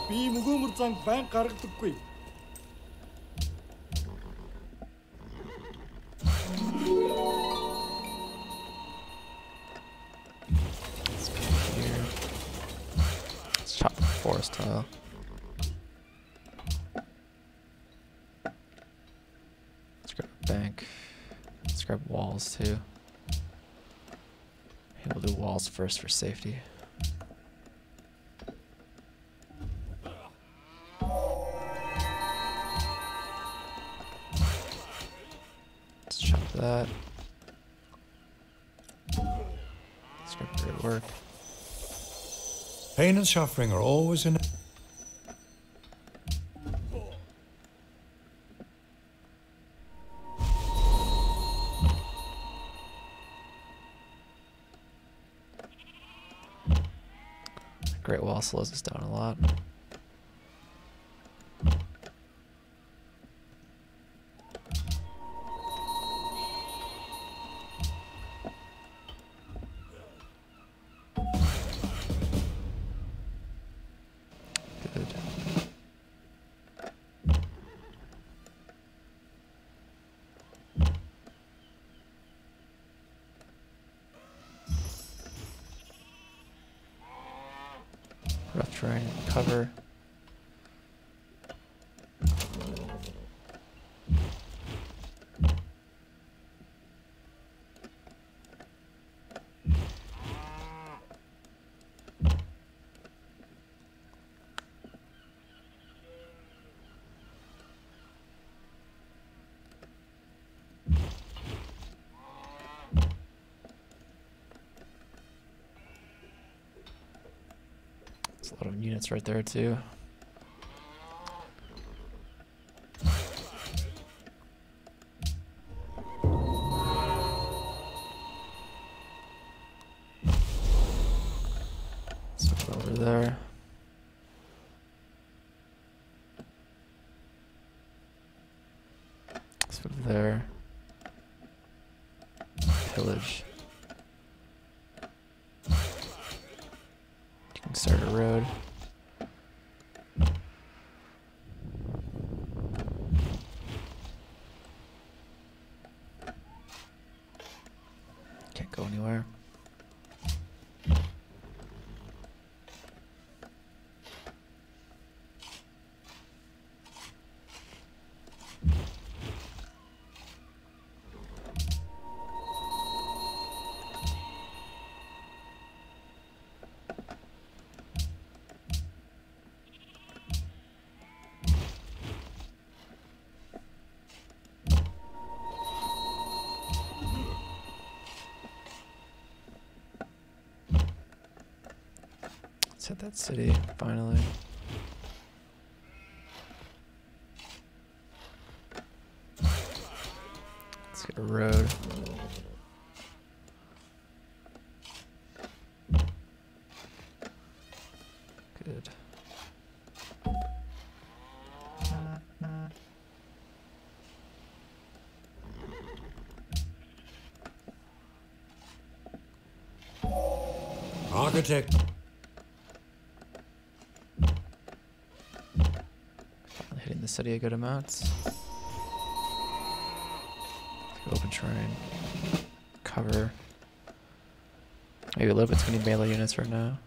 Би мөгөөмөр занг байн гаргадаггүй. Let's go here. Let's chop the forest tile. Let's grab a bank. Let's grab walls too. Maybe we'll do walls first for safety. Let's chop that. Let's grab good work. Pain and suffering are always in. Great Wall slows us down a lot. Good. Rough terrain, cover. There's a lot of units right there too. Let's go over there. Let's go there. Pillage. You can start a road. Can't go anywhere. Let's hit that city, finally. Let's get a road. Good. Architect. Finally hitting the city a good amount. Open terrain. Cover. Maybe a little bit too many melee units right now.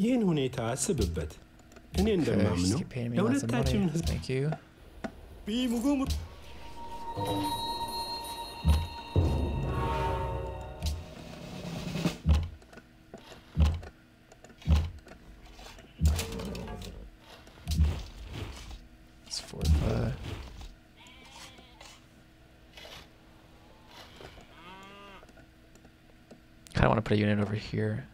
ይህን ሁኔታ አስብበት። እኔ Okay, just እንደማምነው keep paying me lots of ለሁለታችን money. ህዝብ Thank you. Би мөгөөмөр Let's fortify. Kind of want to put a unit over here.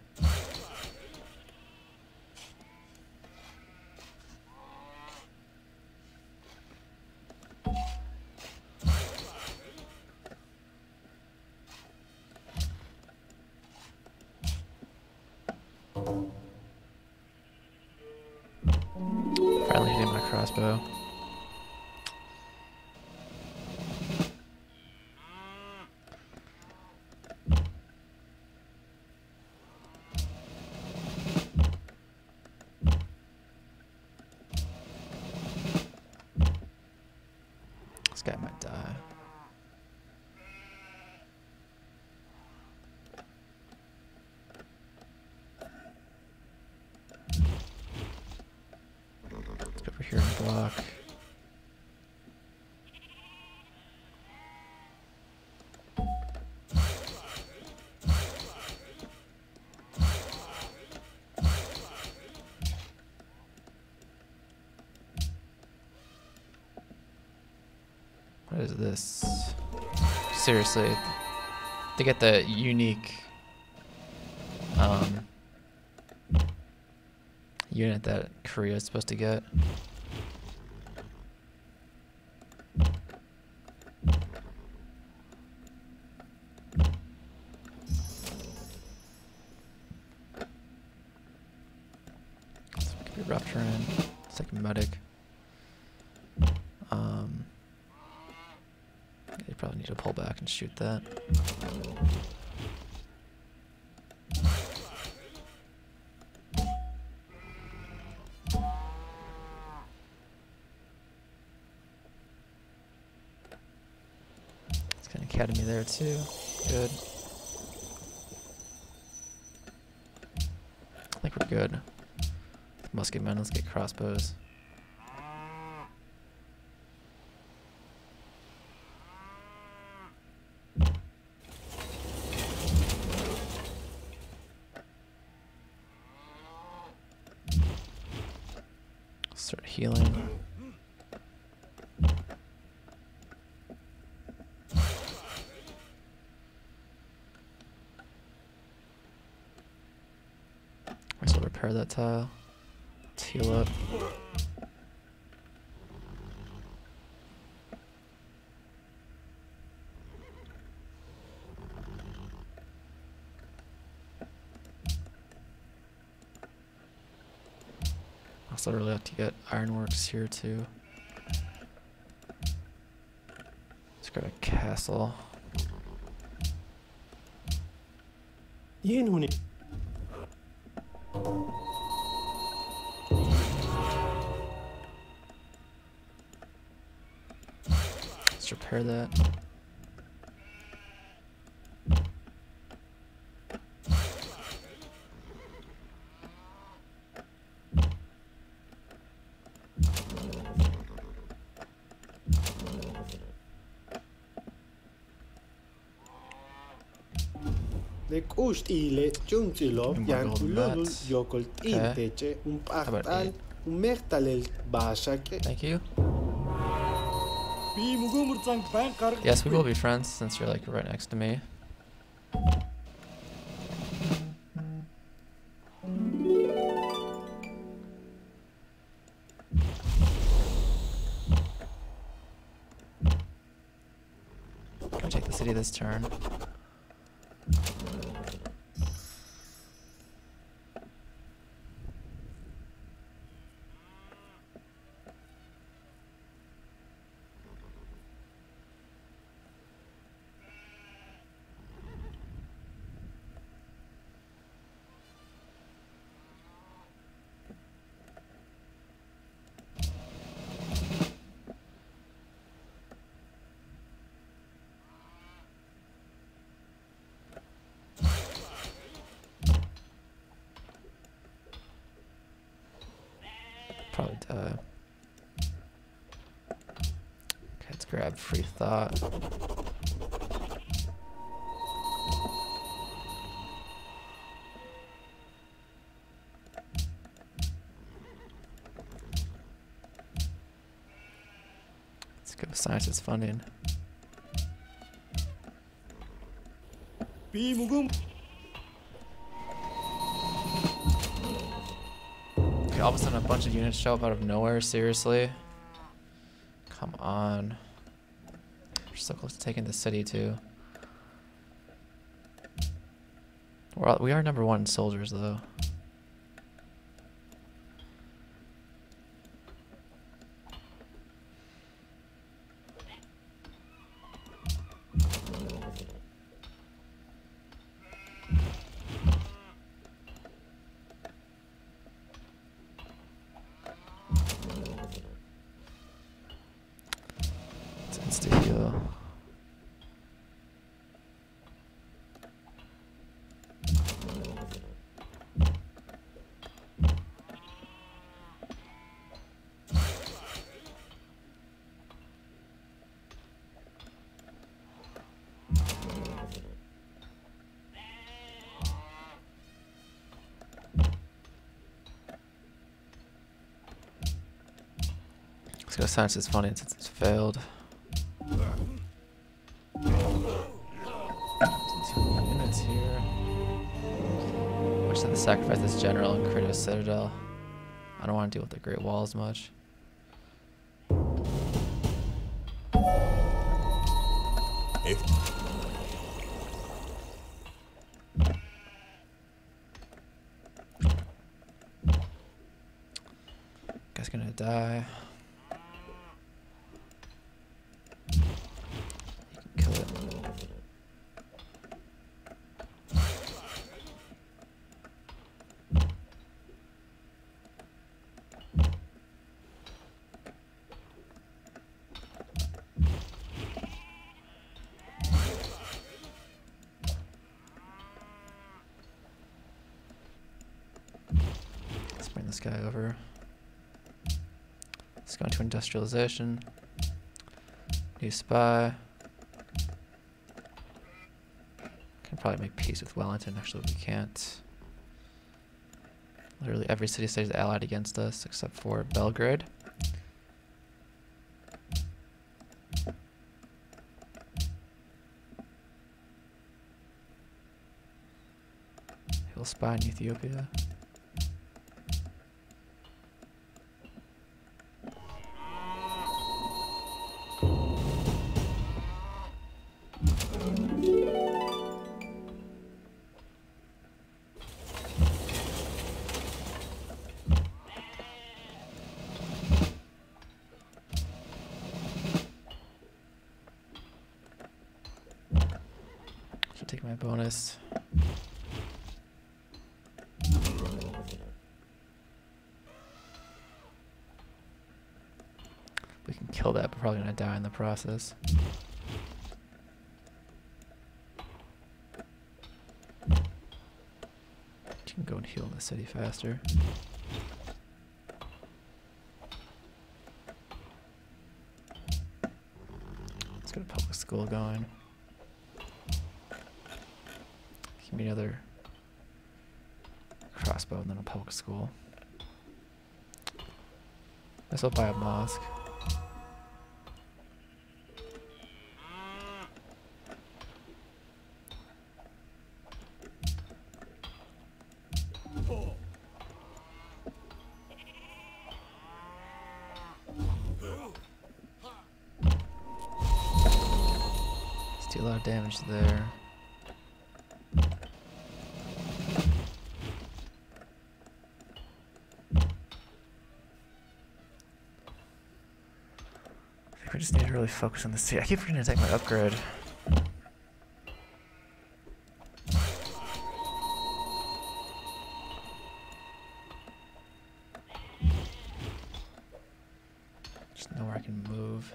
Finally hitting my crossbow. This guy might die. Let's go over here and block. What is this? Seriously, to get the unique unit that Korea is supposed to get. This could be rough terrain. It's like medic. You probably need to pull back and shoot that. It's got an academy there too. Good. I think we're good. Musket men, let's get crossbows. Start healing. I still repair that tile. Let's heal up. Also really like to get ironworks here too. Let's grab a castle. ين هنا Let's repair that. Lek oost ile Juntilov yan golden ulolul mats. yokolt Okay. inteche about partal eight? mertalel bashake. Thank you. Би мөгөөмөр занг байн гаргадаггүй. Yes, we will be friends since you're like right next to me. Can we take the city this turn? Probably die. Okay, let's grab free thought. Let's go with sciences funding. Би мөгөөм Okay, all of a sudden a bunch of units show up out of nowhere, seriously? Come on. We're so close to taking the city too. We are #1 in soldiers though. Let's go science is funny since it's failed. 2 units here. Which is the sacrifice this general and create a citadel. I don't want to deal with the Great Wall as much. Guy's gonna die. You can kill it. Let's bring this guy over. Let's go into industrialization. New spy. Can probably make peace with Wellington. Actually, we can't. Literally every city-state is allied against us except for Belgrade. He'll spy in Ethiopia. Should take my bonus. We can kill that, but probably gonna die in the process. You can go and heal in the city faster. Let's get a public school going. Give me another crossbow and then a public school. This will buy a mosque. Let's do a lot of damage there. We just need to really focus on the city. I keep forgetting to take my upgrade. Just know where I can move.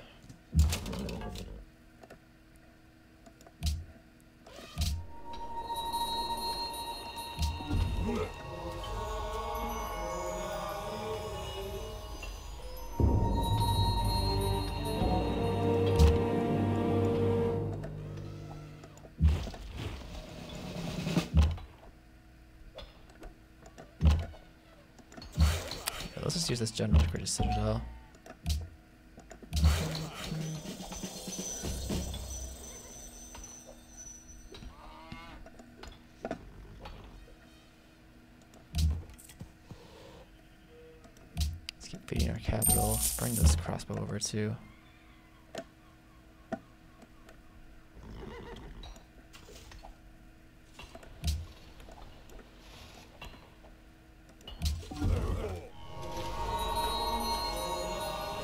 Let's just use this general to create a citadel. Let's keep feeding our capital. Let's bring this crossbow over too.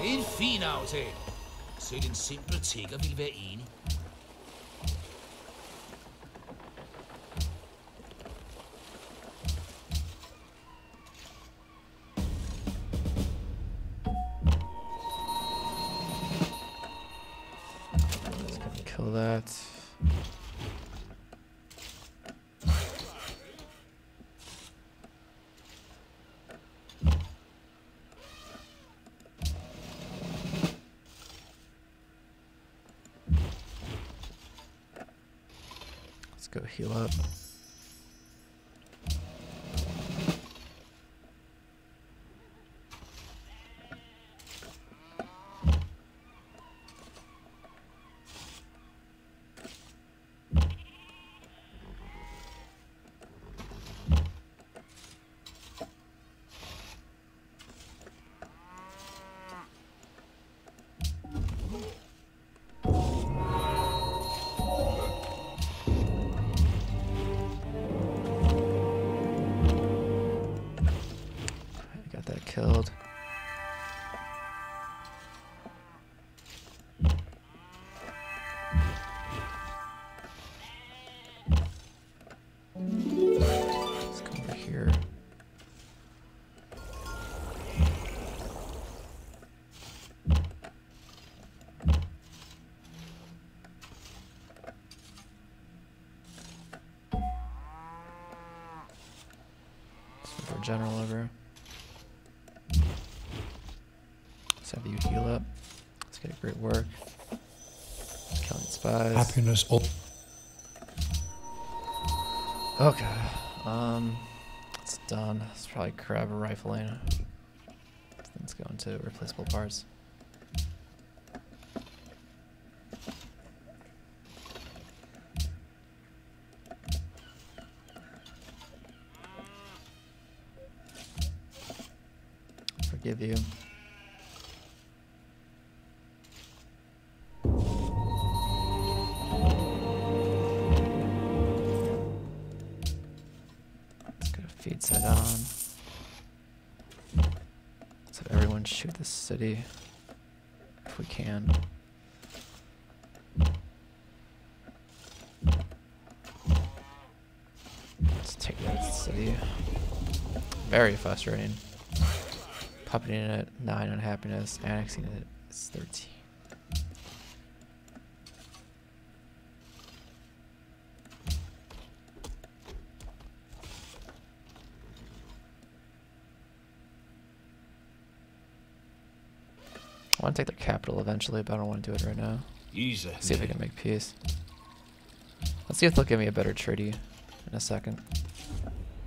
Det er en fin aftale. Selv en simpel tigger ville være enig. Just gonna kill that. Let's go heal up. general over. Let's have you heal up. Let's get a great work. Killing spies. Happiness. Okay. It's done. Let's probably grab a rifling. Let's go into replaceable parts. Forgive you. Let's get a feed set on. Let's have everyone shoot this city if we can. Let's take that city. Very frustrating. Puppeting it 9 on happiness, annexing it is 13. I want to take their capital eventually, but I don't want to do it right now. See if I can make peace. Let's see if they'll give me a better treaty in a second.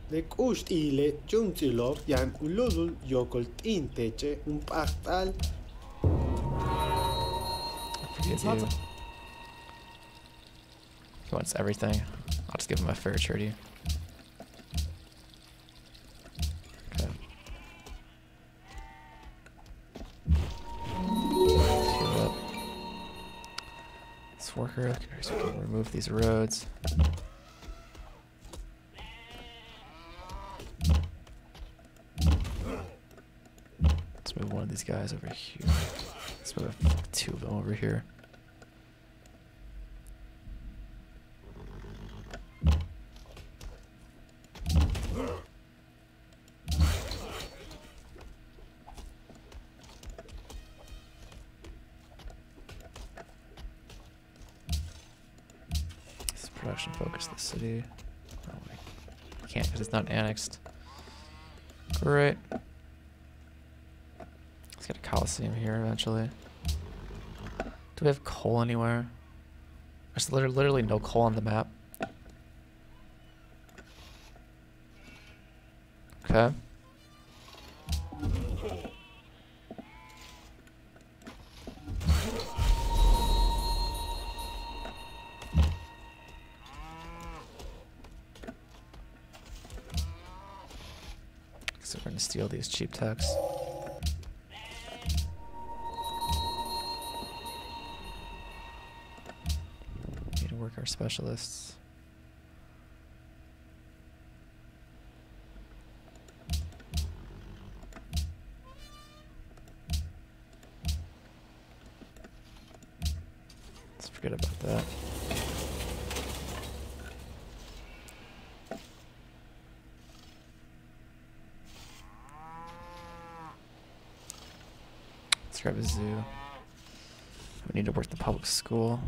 Lekust ile Juntilov yan ululul yokolt inteche paktal. Forgive you. He wants everything. I'll just give him a fair treaty. Okay. Heal up. This worker, so we can remove these roads. Let's move one of these guys over here. Let's move 2 of them over here. Let's production focus the city. Oh, we can't because it's not annexed. Great. Let's get a Coliseum here eventually. Do we have coal anywhere? There's literally no coal on the map. Okay. So we're gonna steal these cheap techs. Need to work our specialists. Let's forget about that. Let's grab a zoo. We need to work the public school.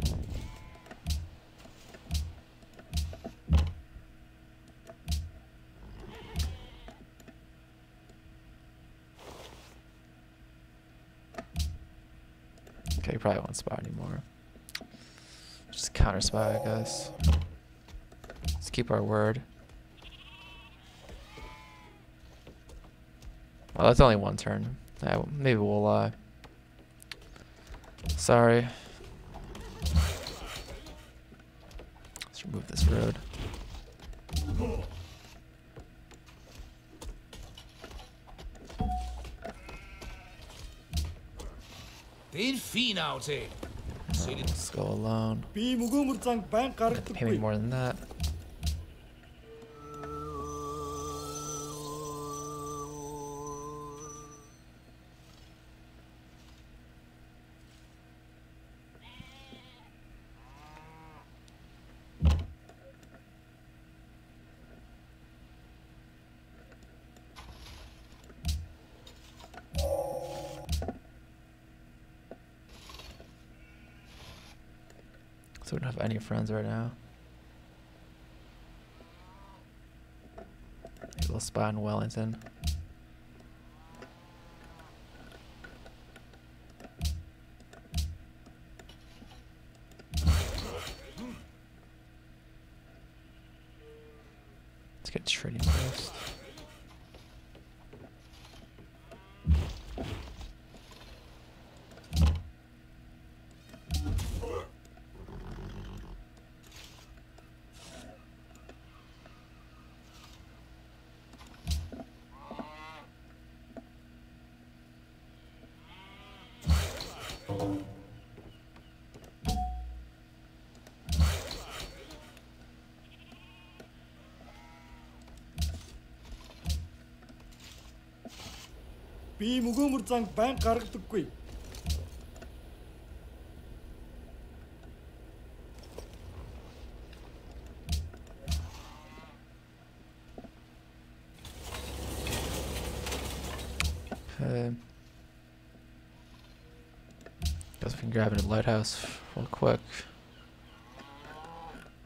Okay, you probably won't spy anymore. Just counter spy, I guess. Let's keep our word. Well, that's only one turn. Yeah, maybe we'll lie. Sorry. Let's remove this road. Let's go alone. Би мөгөөмөрзан байн Have to pay me гаргадаггүй. more than that. So we don't have any friends right now. Hey, a spot in Wellington. Let's get trading post. Би мөгөөмөр занг байн гаргадаггүй. Okay. Guess we can grab a lighthouse real quick.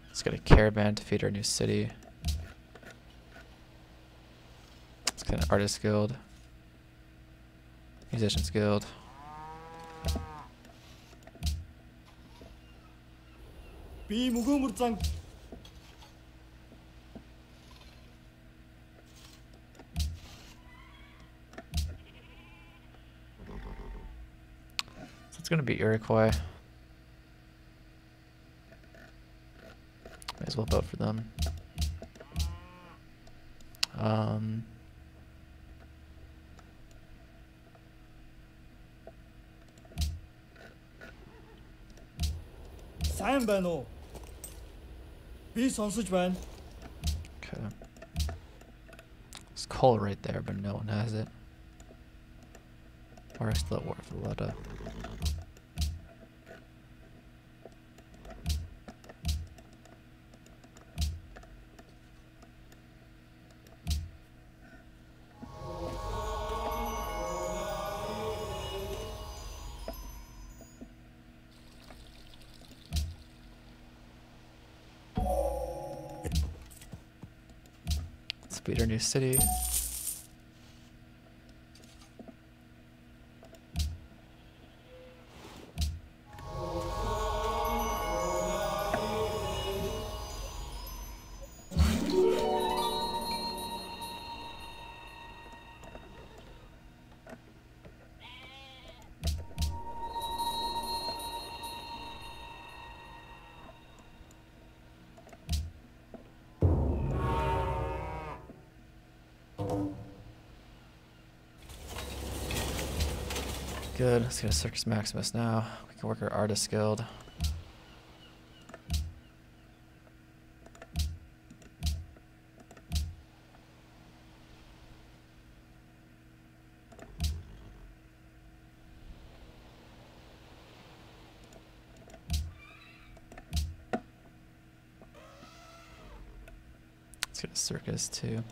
Let's get a caravan to feed our new city. Let's get an artist guild. Musicians guild. Би мөгөөмөр занг So it's gonna be Iroquois. May as well vote for them. сайн байна уу? Би сонсож байна. Okay. There's coal right there, but no one has it. We're still at war for Letta. Let's beat our new city. Good. Let's get a Circus Maximus now. We can work our Artist Guild. Let's get a circus too.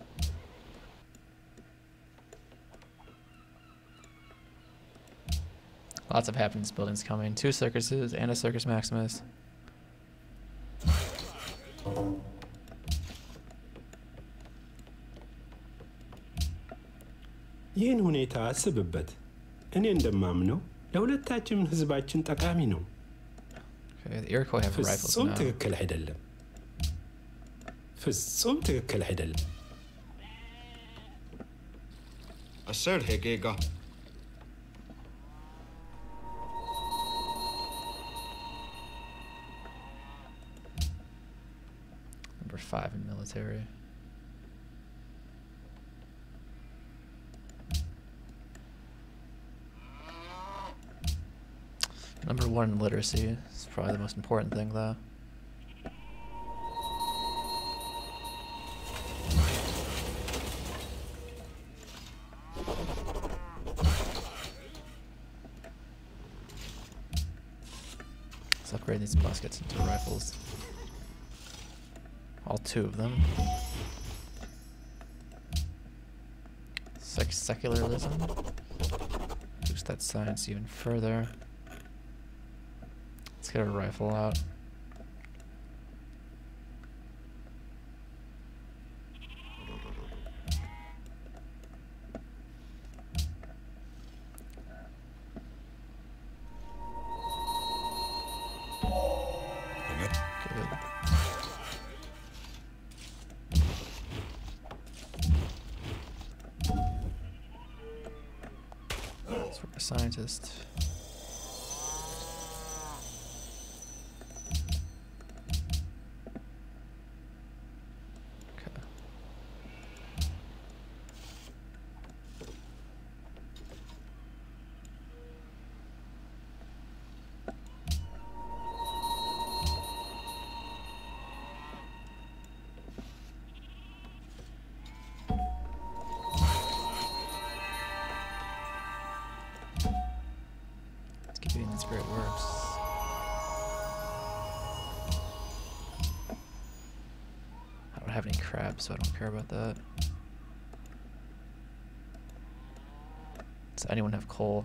Lots of happiness buildings coming. 2 circuses and a Circus Maximus. ይህን ሁኔታ አስብበት። እኔ እንደማምነው ለሁለታችንም ህዝባችን ጠቃሚ ነው። Okay, the Iroquois have rifles ፍጹም now. ትክክል አይደለም። ፍጹም ትክክል አይደለም። Assert Hegega. Number 5 in military. Number 1 in literacy is probably the most important thing, though. Let's upgrade these muskets into rifles. All 2 of them. Secularism. Boost that science even further. Let's get a rifle out. a scientist. Okay. Let's keep getting these great works. I don't have any crab, so I don't care about that. Does anyone have coal?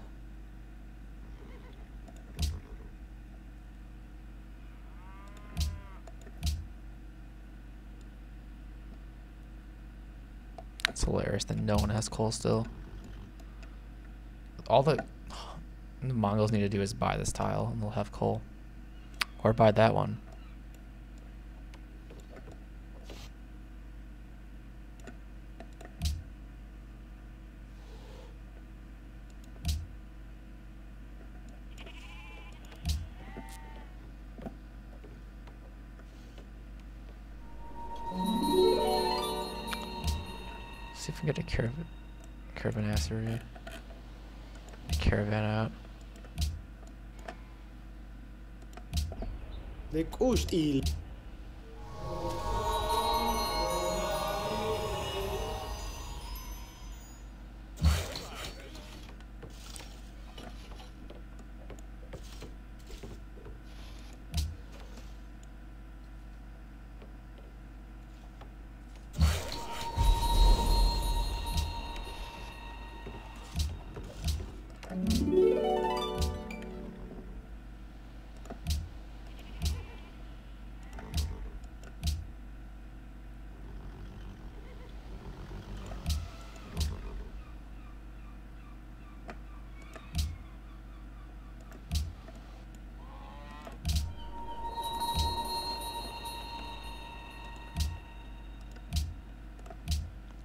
It's hilarious that no one has coal still. All the Mongols need to do is buy this tile and they'll have coal. Or buy that one. See if we can get a caravanserai. A caravan out. نکوشت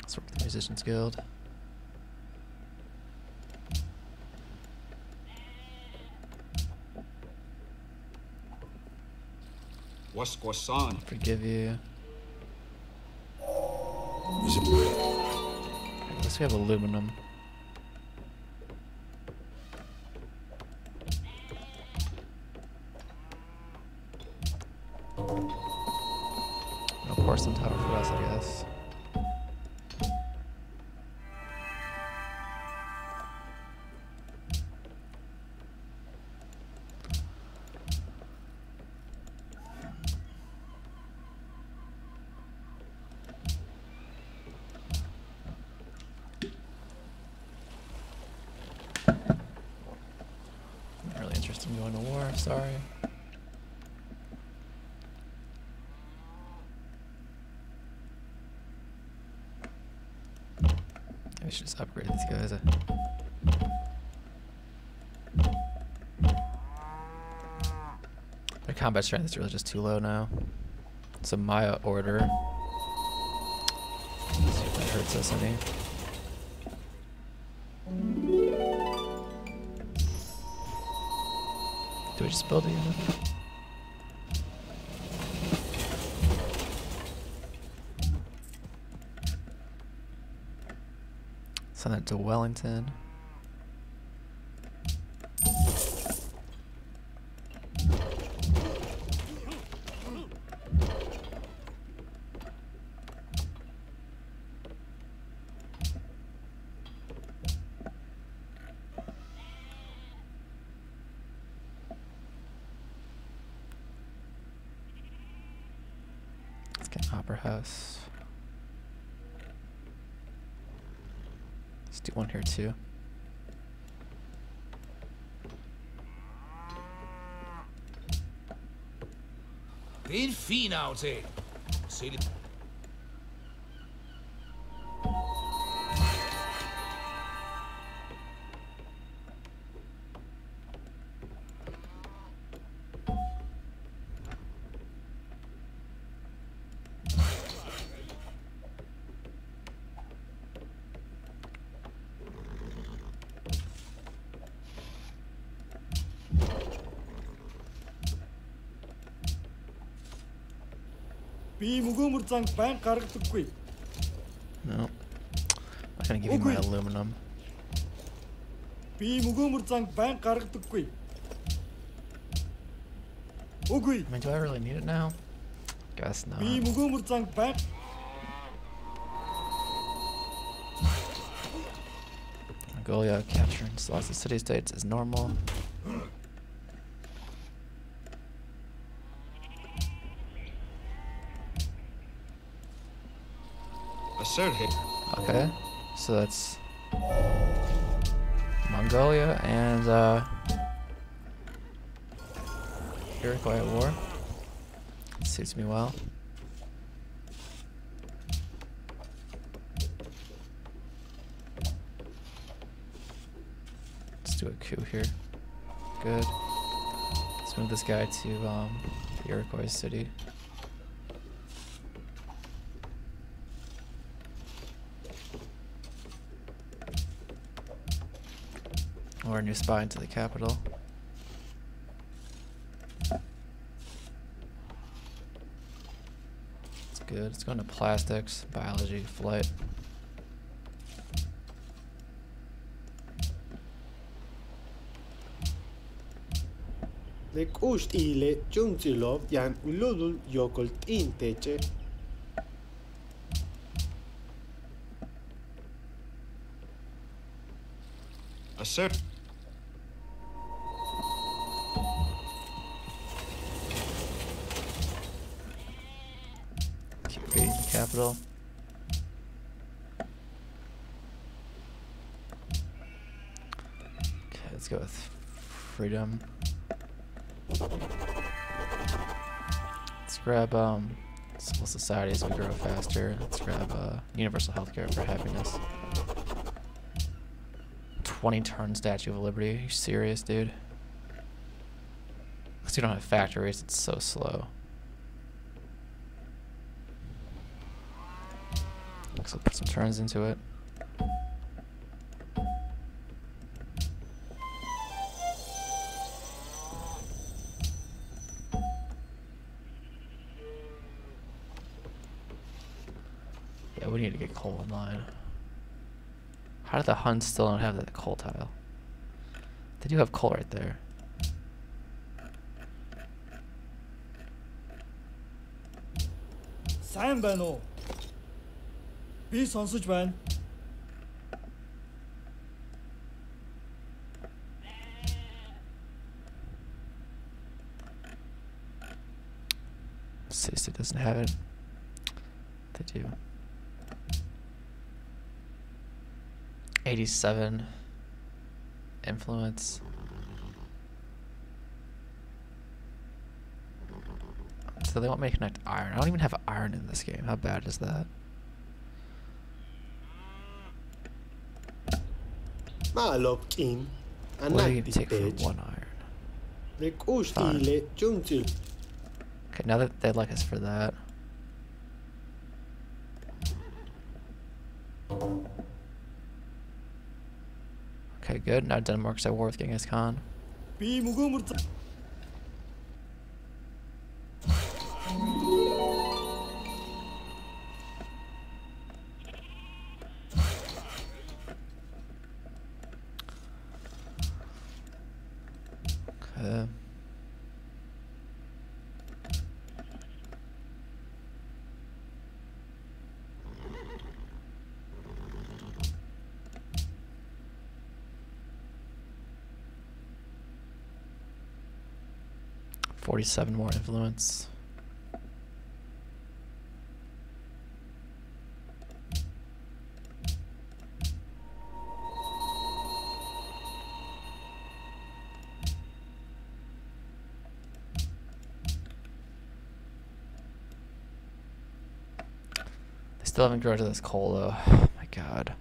Let's work with the Musicians Guild. Waskwasan. Forgive you. Is it I guess we have aluminum. No porcelain tower for us, I guess. Not really interested in going to war, sorry. I should just upgrade these guys. Their combat strength is really just too low now. It's a Maya order. Let's see if that hurts us any. Do we just build a unit? Send that to Wellington. Let's get an opera house. Let's do one here too. Det er en fin aftale. Se lidt. Би мөгөөмөр занг байн гаргадаггүй. No. I'm not gonna give you my aluminum. Би мөгөөмөр занг байн гаргадаггүй. Үгүй. I mean, do I really need it now? Guess not. Би мөгөөмөр занг байн Mongolia capturing lots of city-states is normal. Assert him. Okay, so that's Mongolia and Iroquois at war. Suits me well. Let's do a coup here. Good. Let's move this guy to the Iroquois city. Or a new spy into the capital. It's good. It's going to plastics, biology, flight. Le cost ile Junzilov yan ululul yokult inteche. Assert. Keep raiding the capital. Okay, let's go with freedom. Let's grab civil society as we grow faster. Let's grab universal healthcare for happiness. 20-turn Statue of Liberty. Are you serious, dude? Because you don't have factories, it's so slow. So put some turns into it. Yeah, we need to get coal online. How do the Huns still don't have that coal tile? They do have coal right there. сайн байна уу? Би сонсож байна. City doesn't have it. They do. 87 influence. So they want me to connect iron. I don't even have iron in this game. How bad is that? Maalopkin. What do you take for 1 iron? Le cost Fine. ile Junzil. Okay, now that they like us for that. Okay, good. Now Denmark's at war with Genghis Khan. Би мөгөөмөр занг Okay. $47 more influence. They still haven't grown to this coal though. Oh my god.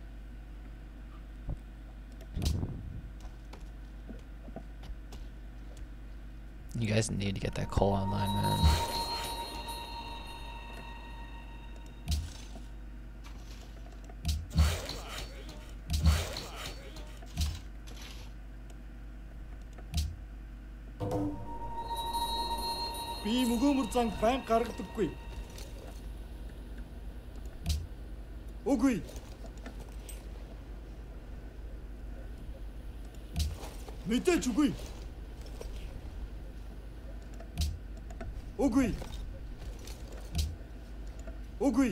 You guys need to get that coal online, man. би мөгөөмөр занг байн гаргадаггүй. Үгүй. Мэдээж үгүй. Үгүй. Үгүй.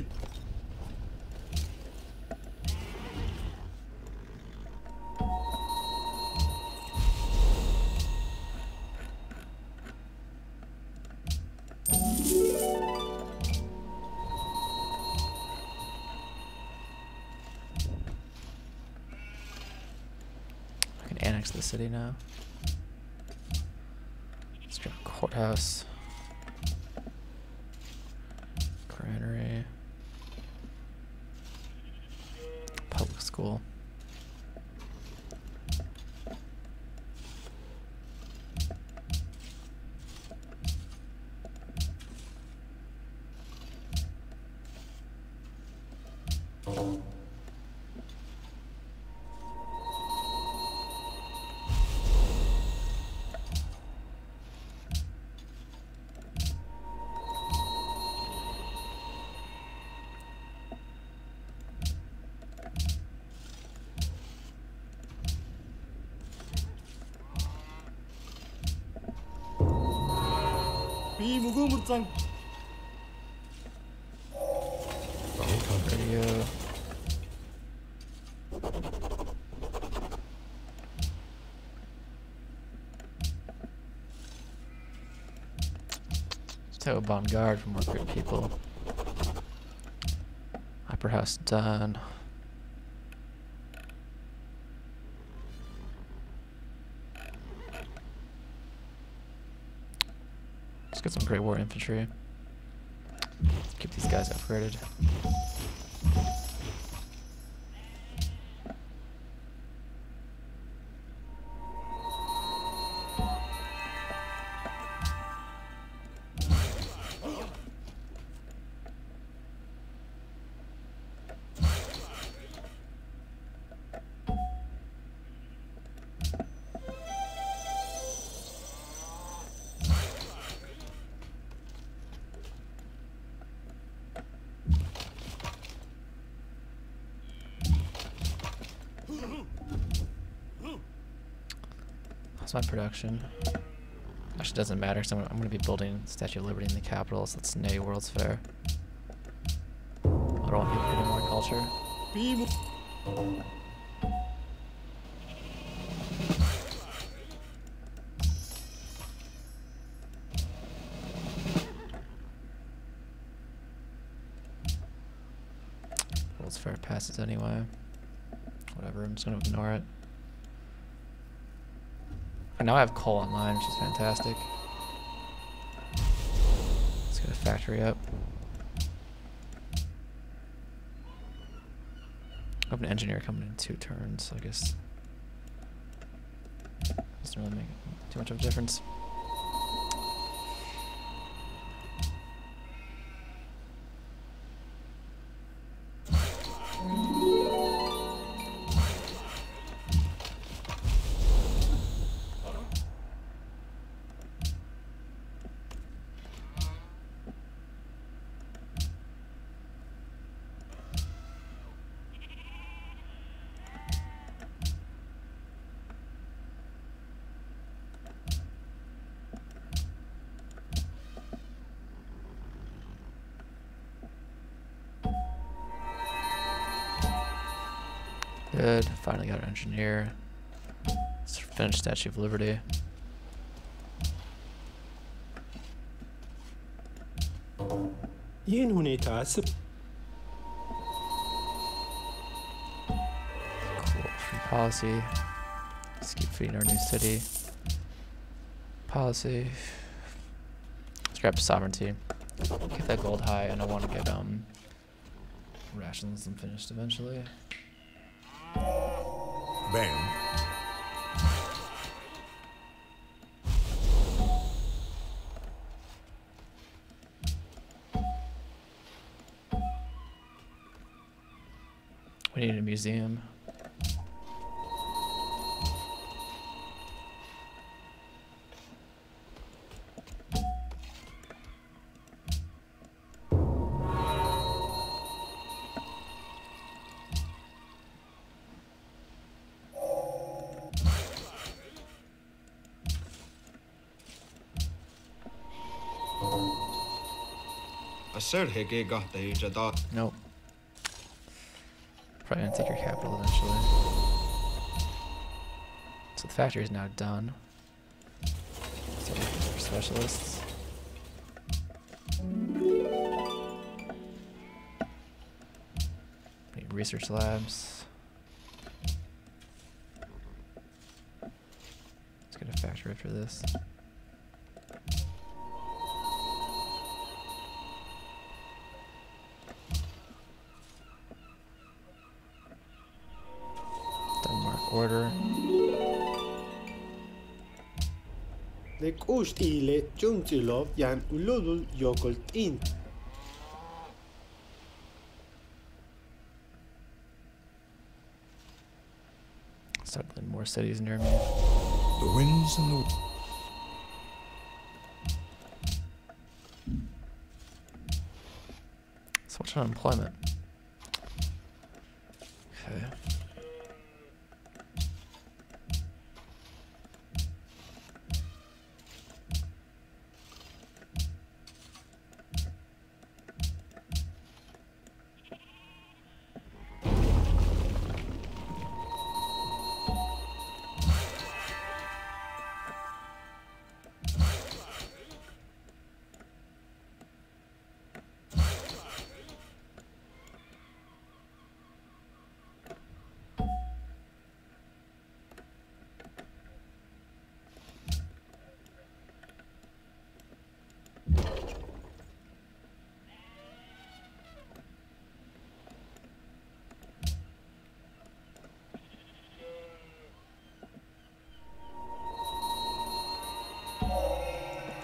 I can annex the city now. Let's go courthouse. Granary. Public school. Би мөгөөмөр зан Radio. So avant-garde for more great people. Opera house done. Let's get some Great War infantry. Keep these guys upgraded. That's my production. Actually, doesn't matter, because I'm going to be building Statue of Liberty in the capital, so it's Nay World's Fair. I don't want people getting more culture. би мө- World's Fair passes anyway. Whatever, I'm just going to ignore it. And now I have coal online, which is fantastic. Let's get a factory up. I have an engineer coming in 2 turns, so I guess doesn't really make too much of a difference. Good. Finally got an engineer. Let's finish Statue of Liberty. ይህን ሁኔታ አስብ Cool. Free policy. Let's keep feeding our new city. Policy. Let's grab sovereignty. Get that gold high, and I want to get rationalism finished eventually. Bam. We need a museum. Assert Hegega the Jada. Nope. Probably gonna take your capital eventually. So the factory is now done. So for specialists. Need research labs. Let's get a factory for this. Denmark order. لكوشت إلى جمتلوف يعني ولولو يوغلتين. Start building more cities near me. The winds and the... So much unemployment. Okay.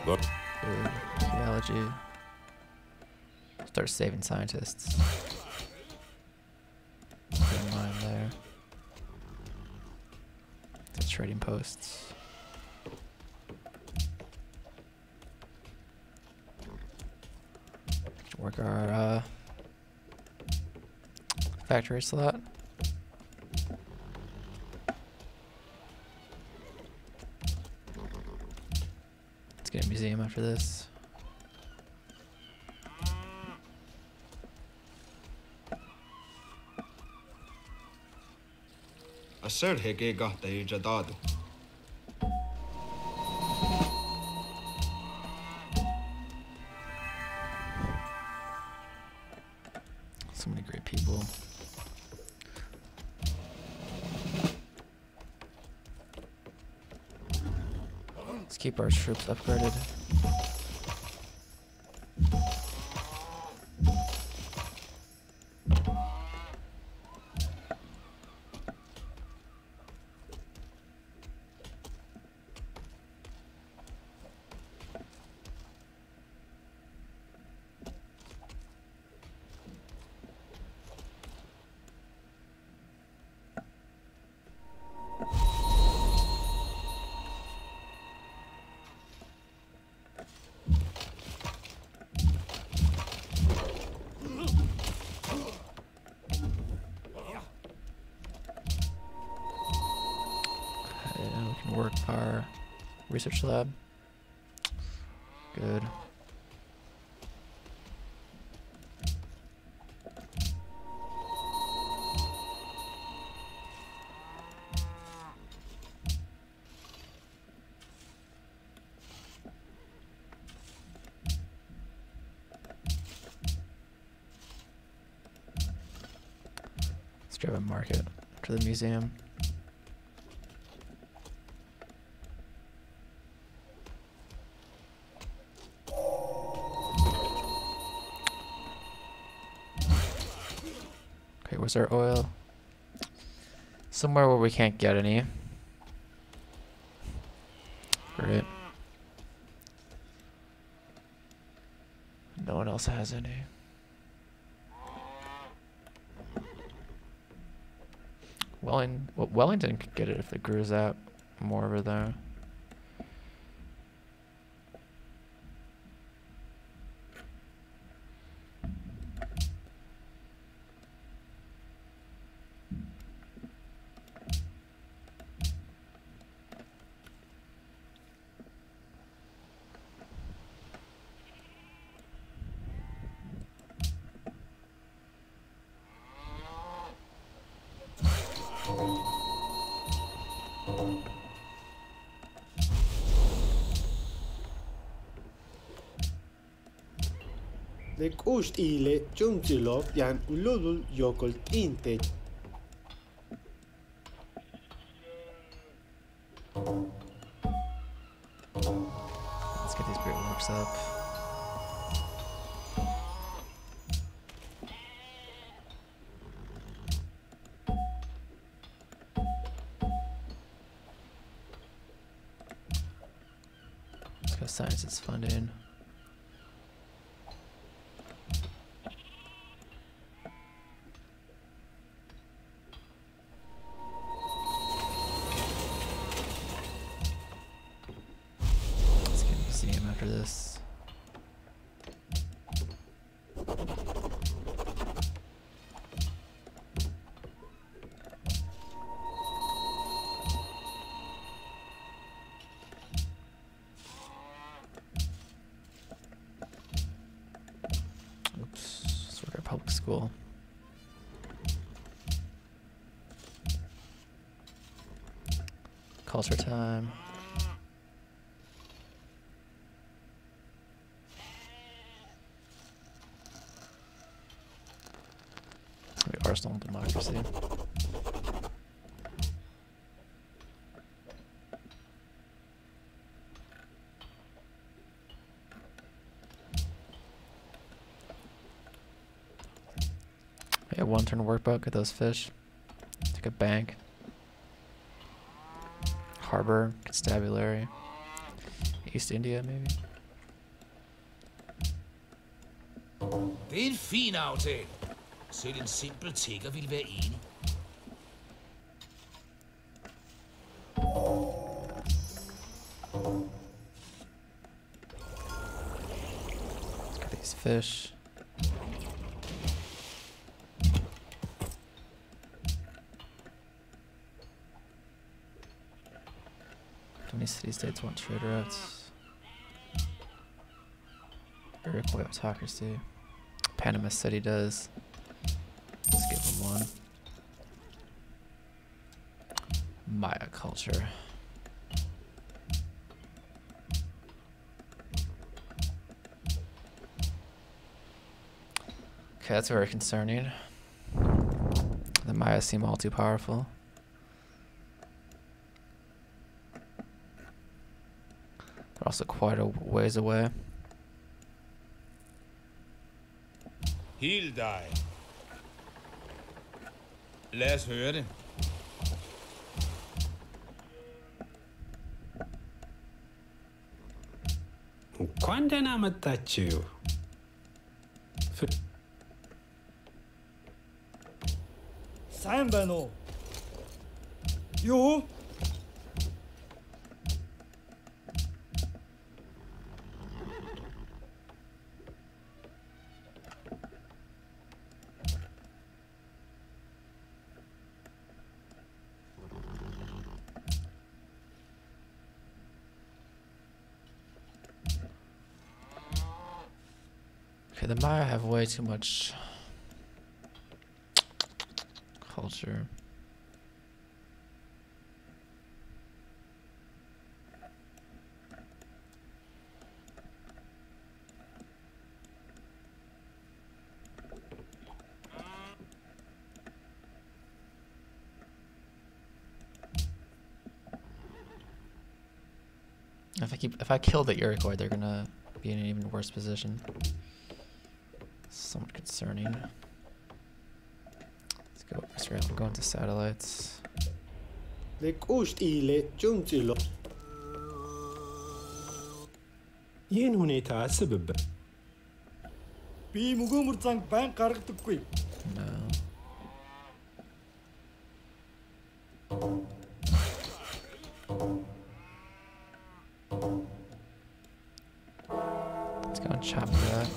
Look. Geology. Start saving scientists. Put a mine there. The trading posts. Work our factory slot. Let's get a museum after this. Assert Hegega the Jada. So many great people. Let's keep our troops upgraded. We can work our research lab. Good. Let's drive a market to the museum. Okay, where's our oil? Somewhere where we can't get any. Great. No one else has any. Wellington could get it if it grows out more over there. Lekust ile Jumzilov yan ululul yokol inte. Let's get these great works up. Let's go science is funding. Let's get a museum after this. Oops, sort of public school. Culture time. Arsenal democracy. Yeah, one turn workbook, get those fish. Take a bank. Harbor, constabulary. East India, maybe. Det er en fin aftale. Selv en simpel tigger ville være enig. Let's get these fish. How many city-states want trade routes? Iroquois autocracy. Panama City does. Let's give them one. Maya culture. Okay, that's very concerning. The Maya seem all too powerful. They're also quite a ways away. Heal dig. Lad os høre det. እንኳን ደህና መጣችሁ። сайн байна уу? Юу? Okay, the Maya have way too much culture. If I kill the Iroquois, they're gonna be in an even worse position. Somewhat concerning. Let's go. Israel. We're going to satellites. Lekust ile Jumzilov. ይህን ሁኔታ አስብበት። Би мөгөөмөр занг байн гаргадаггүй. No. Let's go and chop that.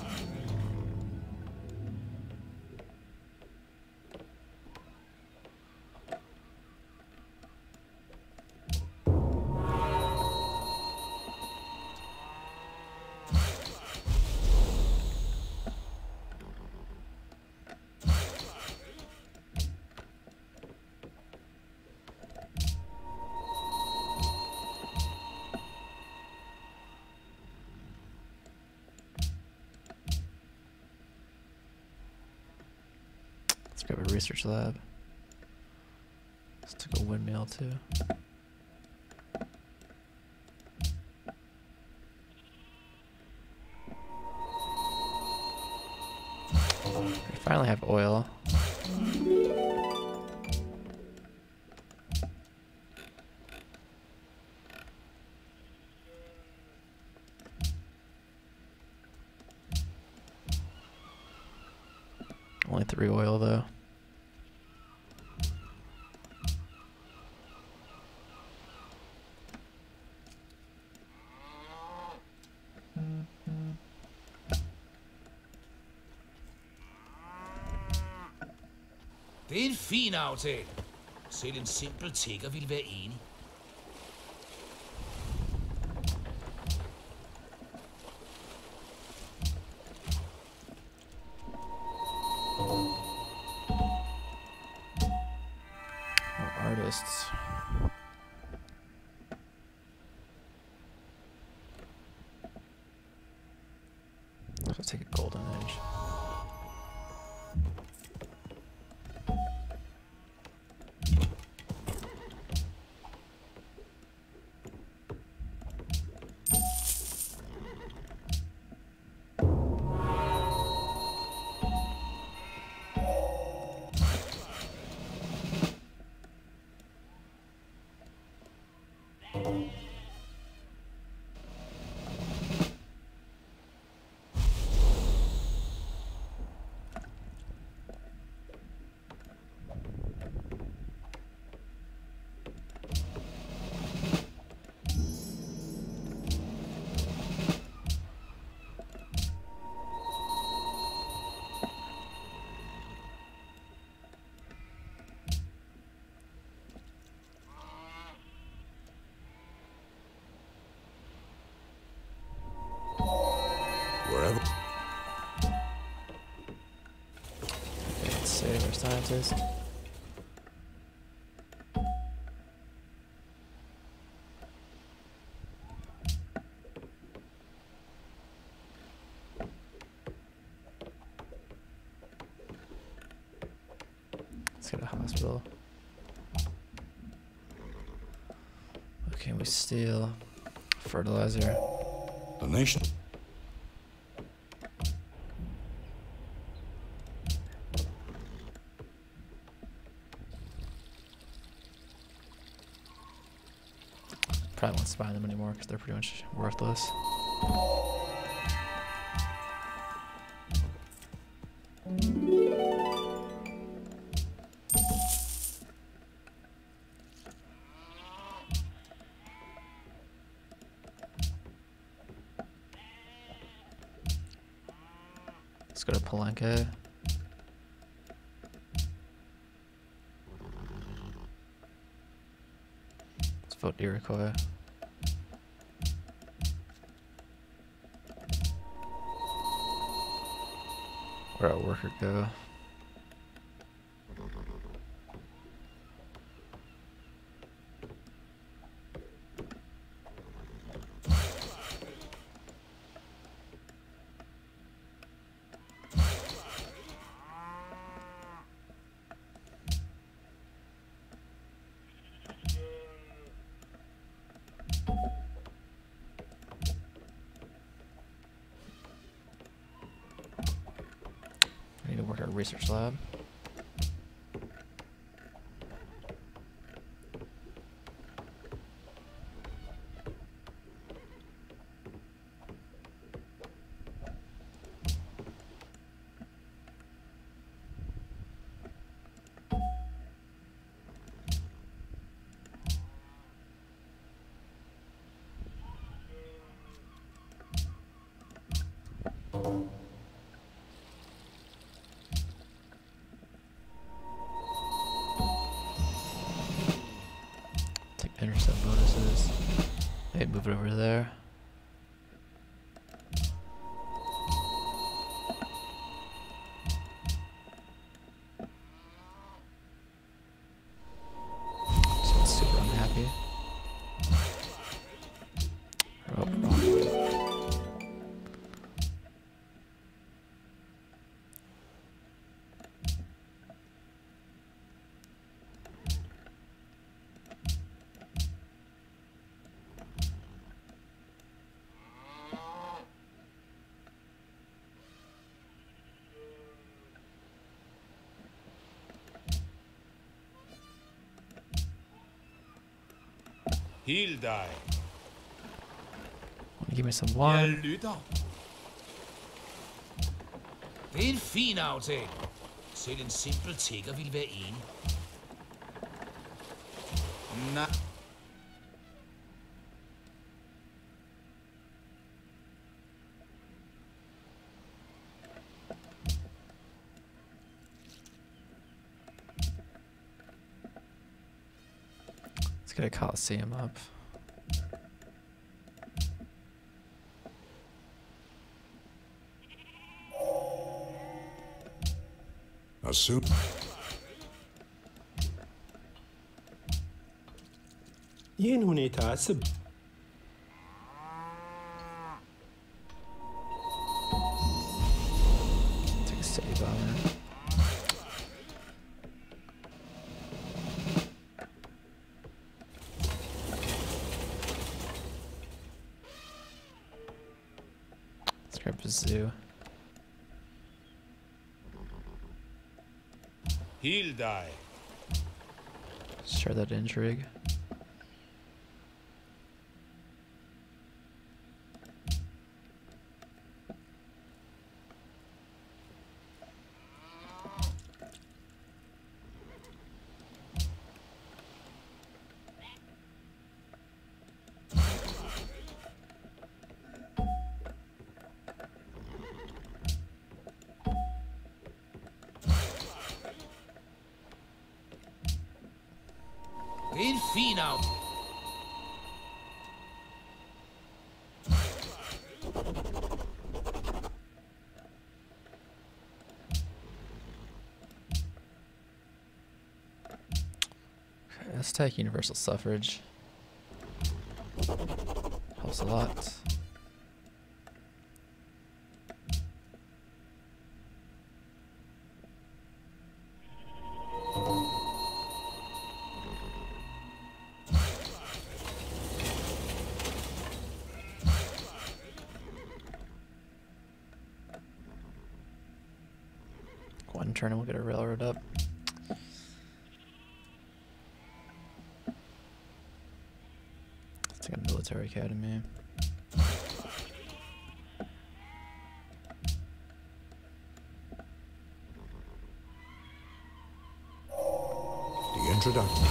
research lab. Let's take a windmill too. We finally have oil. Only 3 oil though. Det er en fin aftale. Selv en simpel tigger ville være enig. Artists. Let's take a golden edge. Wherever. Let's save our scientist. Let's get a hospital. Okay, we steal fertilizer. The nation. Probably won't buy them anymore because they're pretty much worthless. Let's go to Palenque. Let's vote Iroquois. Where'd our worker go? I need to work at a research lab. Take intercept bonuses. Maybe move it over there. Someone's super unhappy. Oh, wrong one. Heal dig. Want to give me some Jeg wine? lytter. Det er en fin aftale. Selv en simpel tigger ville være enig. Nej. Let's get a Coliseum up. Assume. ይህን ሁኔታ አስብ። Take a save on it. Let's grab a zoo. Heal dig. Share that intrigue. Det er en fin aftale. Okay, let's take universal suffrage. Helps a lot. One turn and we'll get a railroad up. Let's take a military academy. The introduction.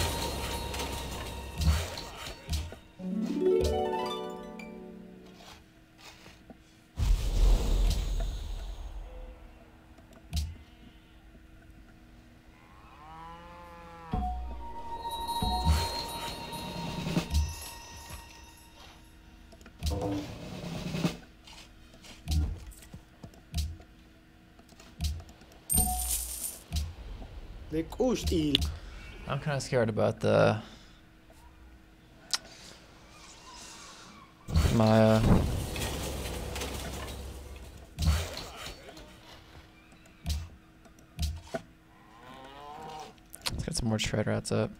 I'm kind of scared about the my let's get some more trade routes up.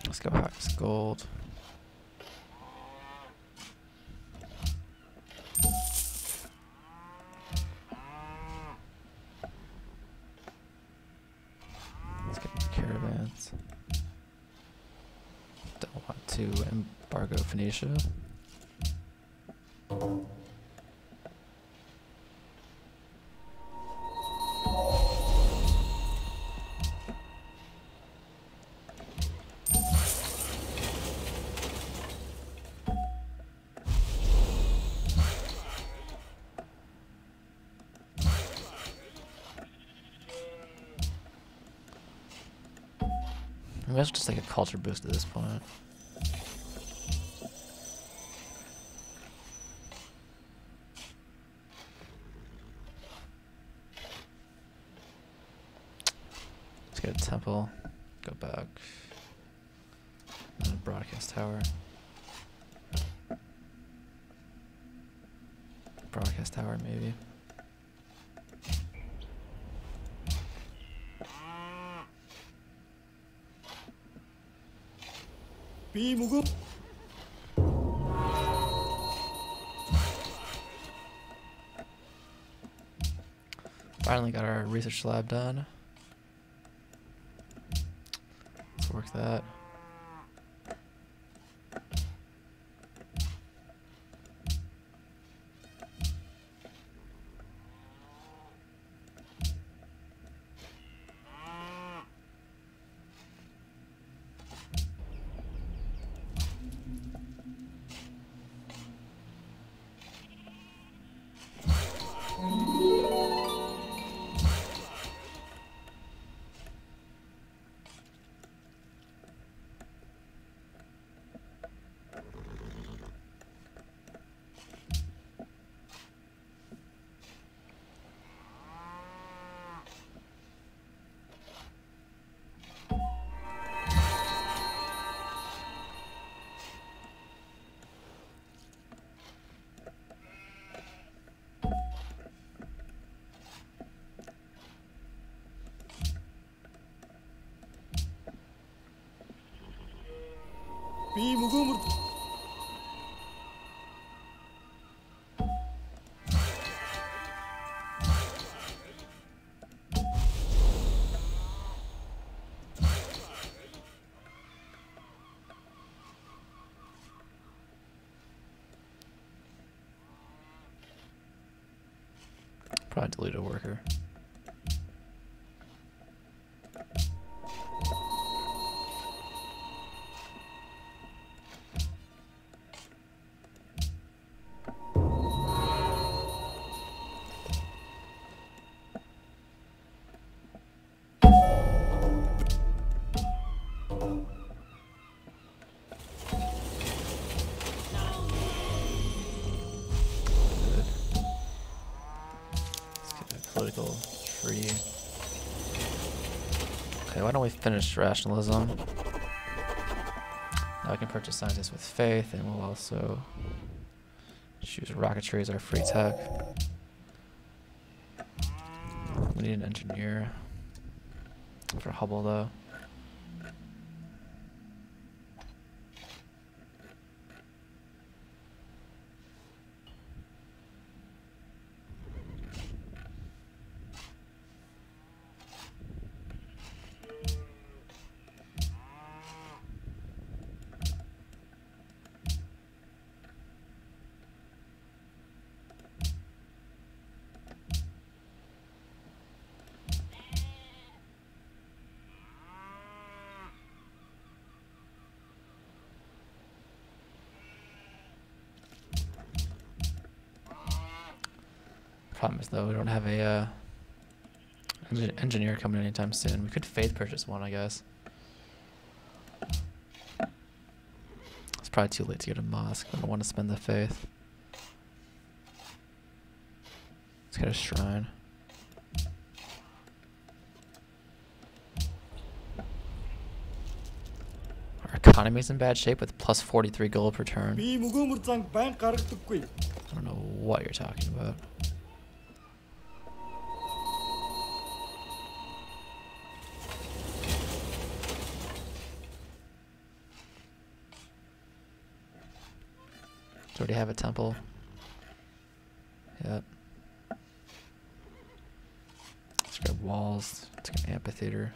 Let's go Hawks Gold. Let's get caravans. Don't want to embargo Phoenicia. Maybe that's just like a culture boost at this point. Let's get a temple, go back, and a broadcast tower. Broadcast tower, maybe. Би мөгөө Finally got our research lab done. Let's work that. би мөгөөмөр Probably delete a worker. Political treaty. Okay, why don't we finish rationalism? Now we can purchase scientists with faith, and we'll also choose rocketry as our free tech. We need an engineer for Hubble, though. Problem is, though, we don't have a engineer coming anytime soon. We could faith purchase one, I guess. It's probably too late to get a mosque. I don't want to spend the faith. Let's get a shrine. Our economy's in bad shape with plus 43 gold per turn. би мөгөөмөр зан байн гаргадаггүй. I don't know what you're talking about. Do we already have a temple? Yep. Let's grab walls. Let's get an amphitheater.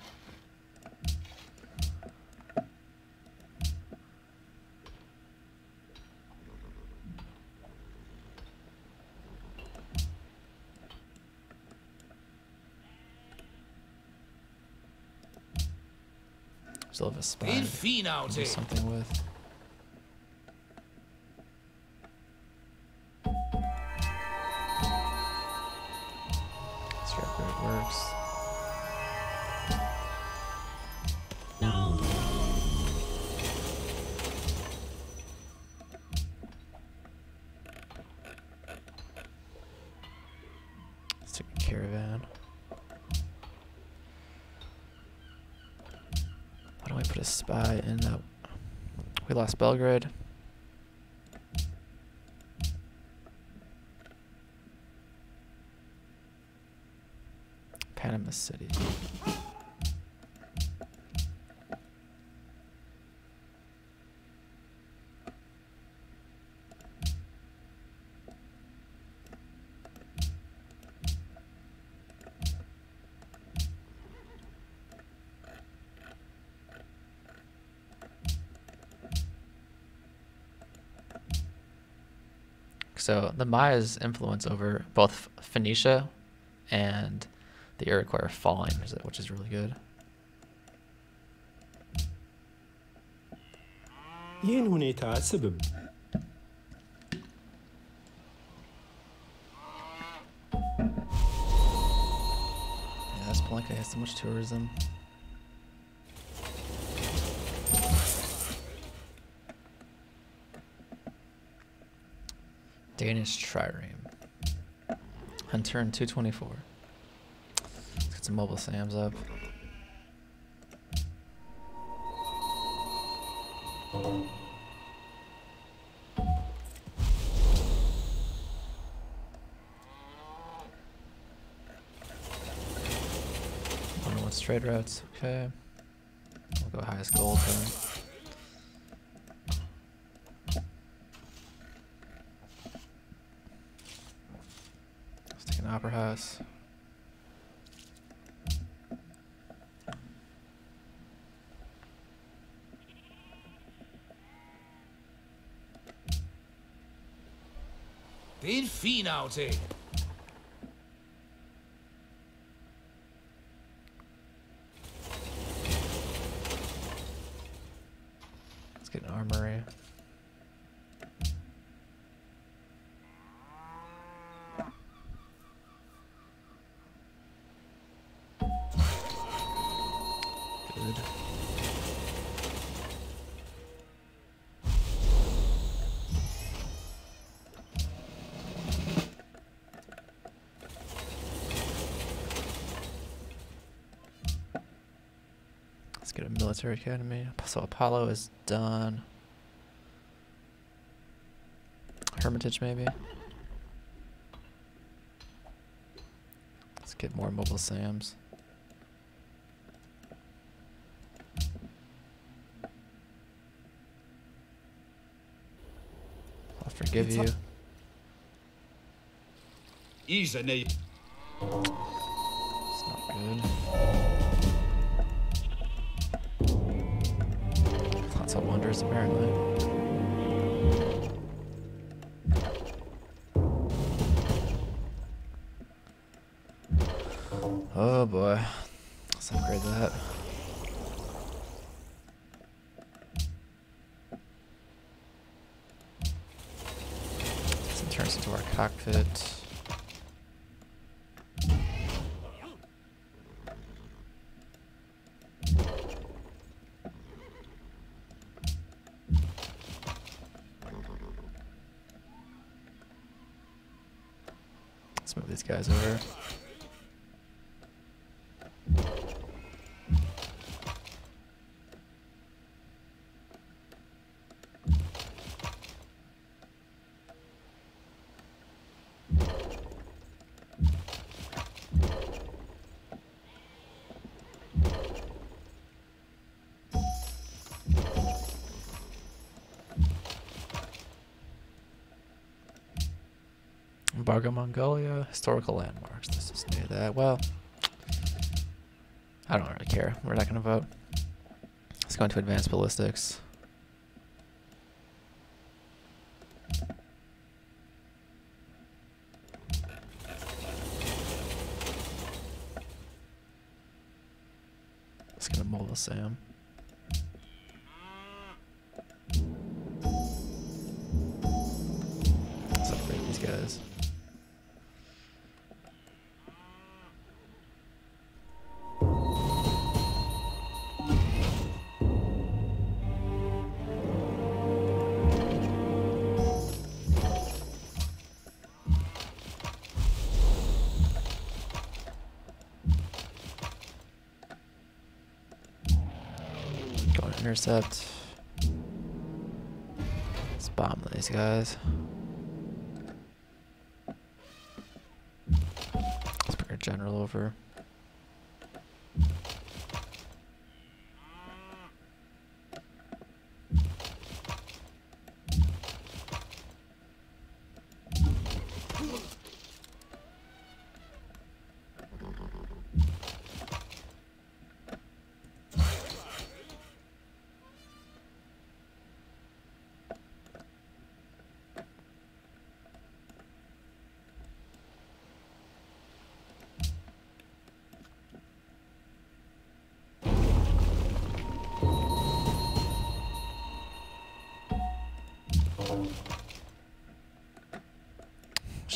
Still have a spine to do something with. Let's check where it works. Let's take a caravan. Why don't we put a spy in that? We lost Belgrade. Panama City. So the Maya's influence over both Phoenicia and the Iroquois are falling, which is really good. ይህን ሁኔታ አስብብ። Yeah, this Palenque has so much tourism. Danish trireme. On turn 224. Let's get some mobile Sams up. Trade routes, okay. We'll go highest gold then. Let's take an opera house. Det er en fin aftale. Get an armory. Good. Let's get a military academy. So Apollo is done. Hermitage maybe. Let's get more mobile Sams. I'll forgive you. Easy, Nate. It's not good. Lots of wonders apparently. Oh boy, let's upgrade that. This turns into our cockpit. Let's move these guys over. Embargo Mongolia, historical landmarks. Let's just do that. Well, I don't really care. We're not going to vote. Let's go into advanced ballistics. Let's get a mobile Sam. Let's upgrade these guys. Go and intercept. Let's bomb these guys. Let's bring our general over.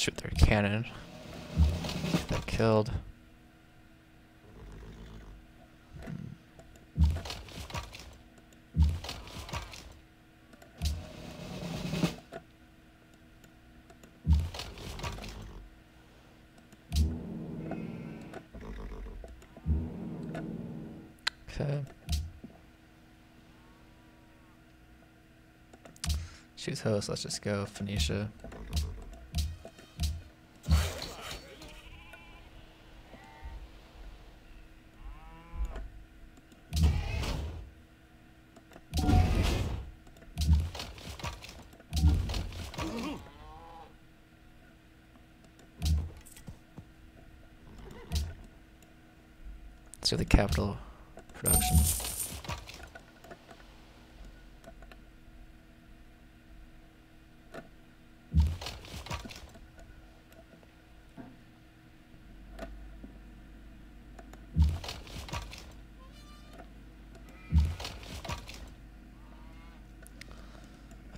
shoot their cannon. Get that killed. Okay. Choose host. Let's just go Phoenicia. Let's do the capital production.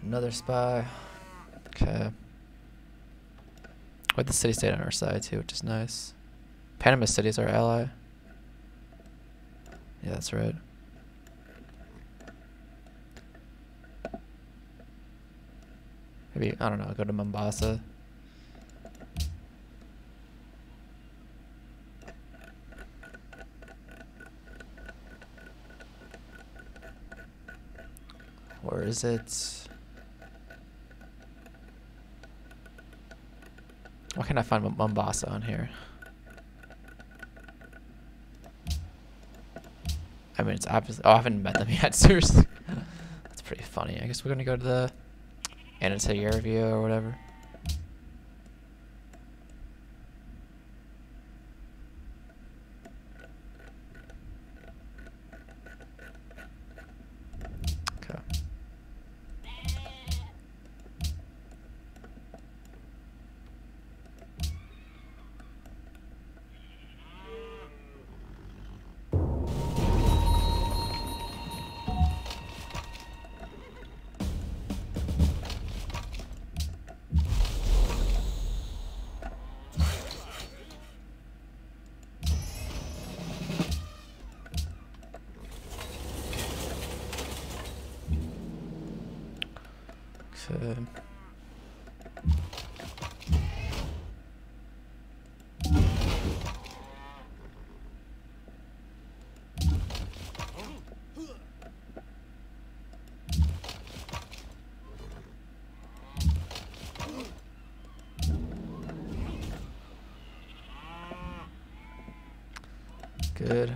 Another spy. Okay. With the city state on our side too, which is nice. Panama City's our ally. Yeah, that's right. Maybe, I don't know, go to Mombasa. Where is it? Why can't I find Mombasa on here? I mean, it's obviously. Oh, I haven't met them yet. Seriously, that's pretty funny. I guess we're gonna go to the Anatoliavia or whatever. Okay. Good. Good.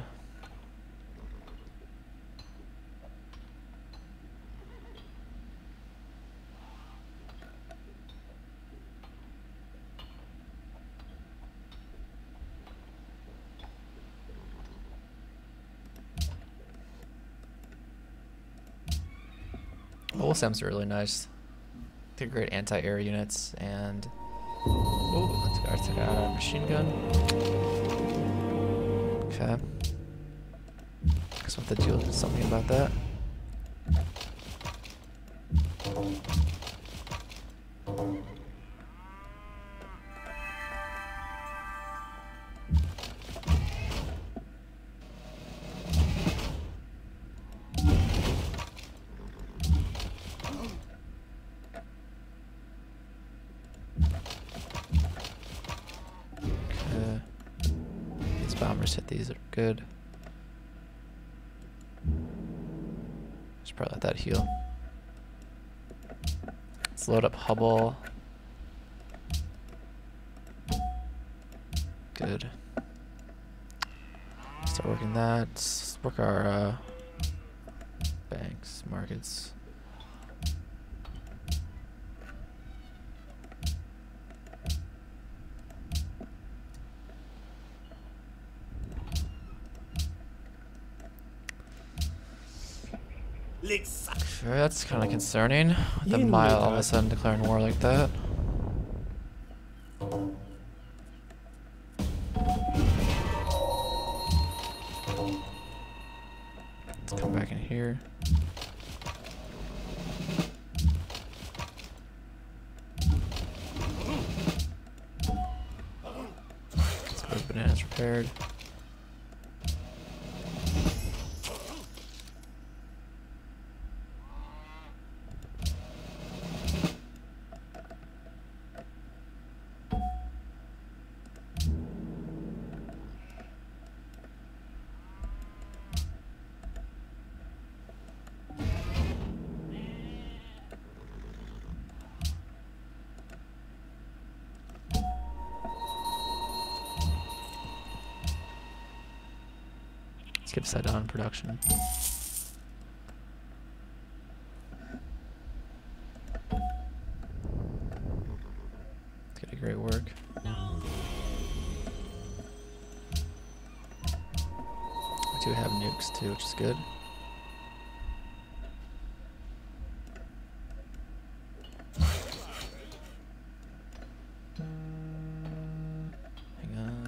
Olsam's are really nice. They're great anti-air units, and oh, let's take out a machine gun. Okay. Guess we'll have to do something about that. Bombers hit these are good. Should probably let that heal. Let's load up Hubble. Good. Start working that. Let's work our banks, markets. Sure, that's kind of concerning. The Mile all of a sudden declaring war like that. Let's come back in here. prepared. Skip set on production. It's getting great work. We do have nukes too, which is good. Hang on.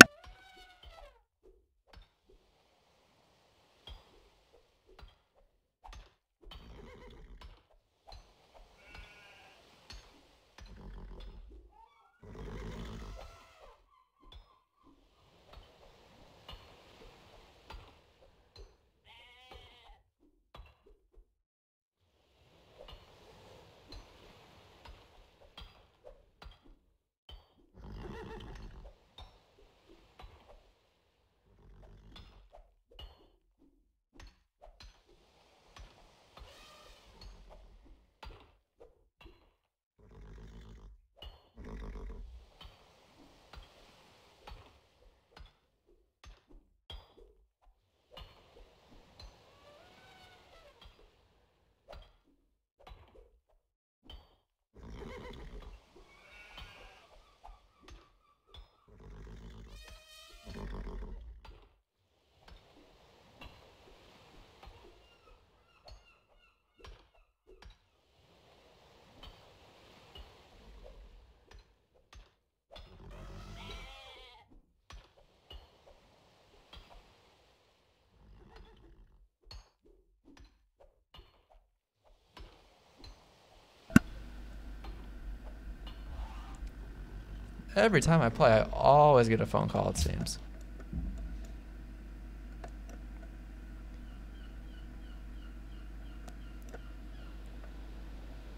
Every time I play, I always get a phone call, it seems.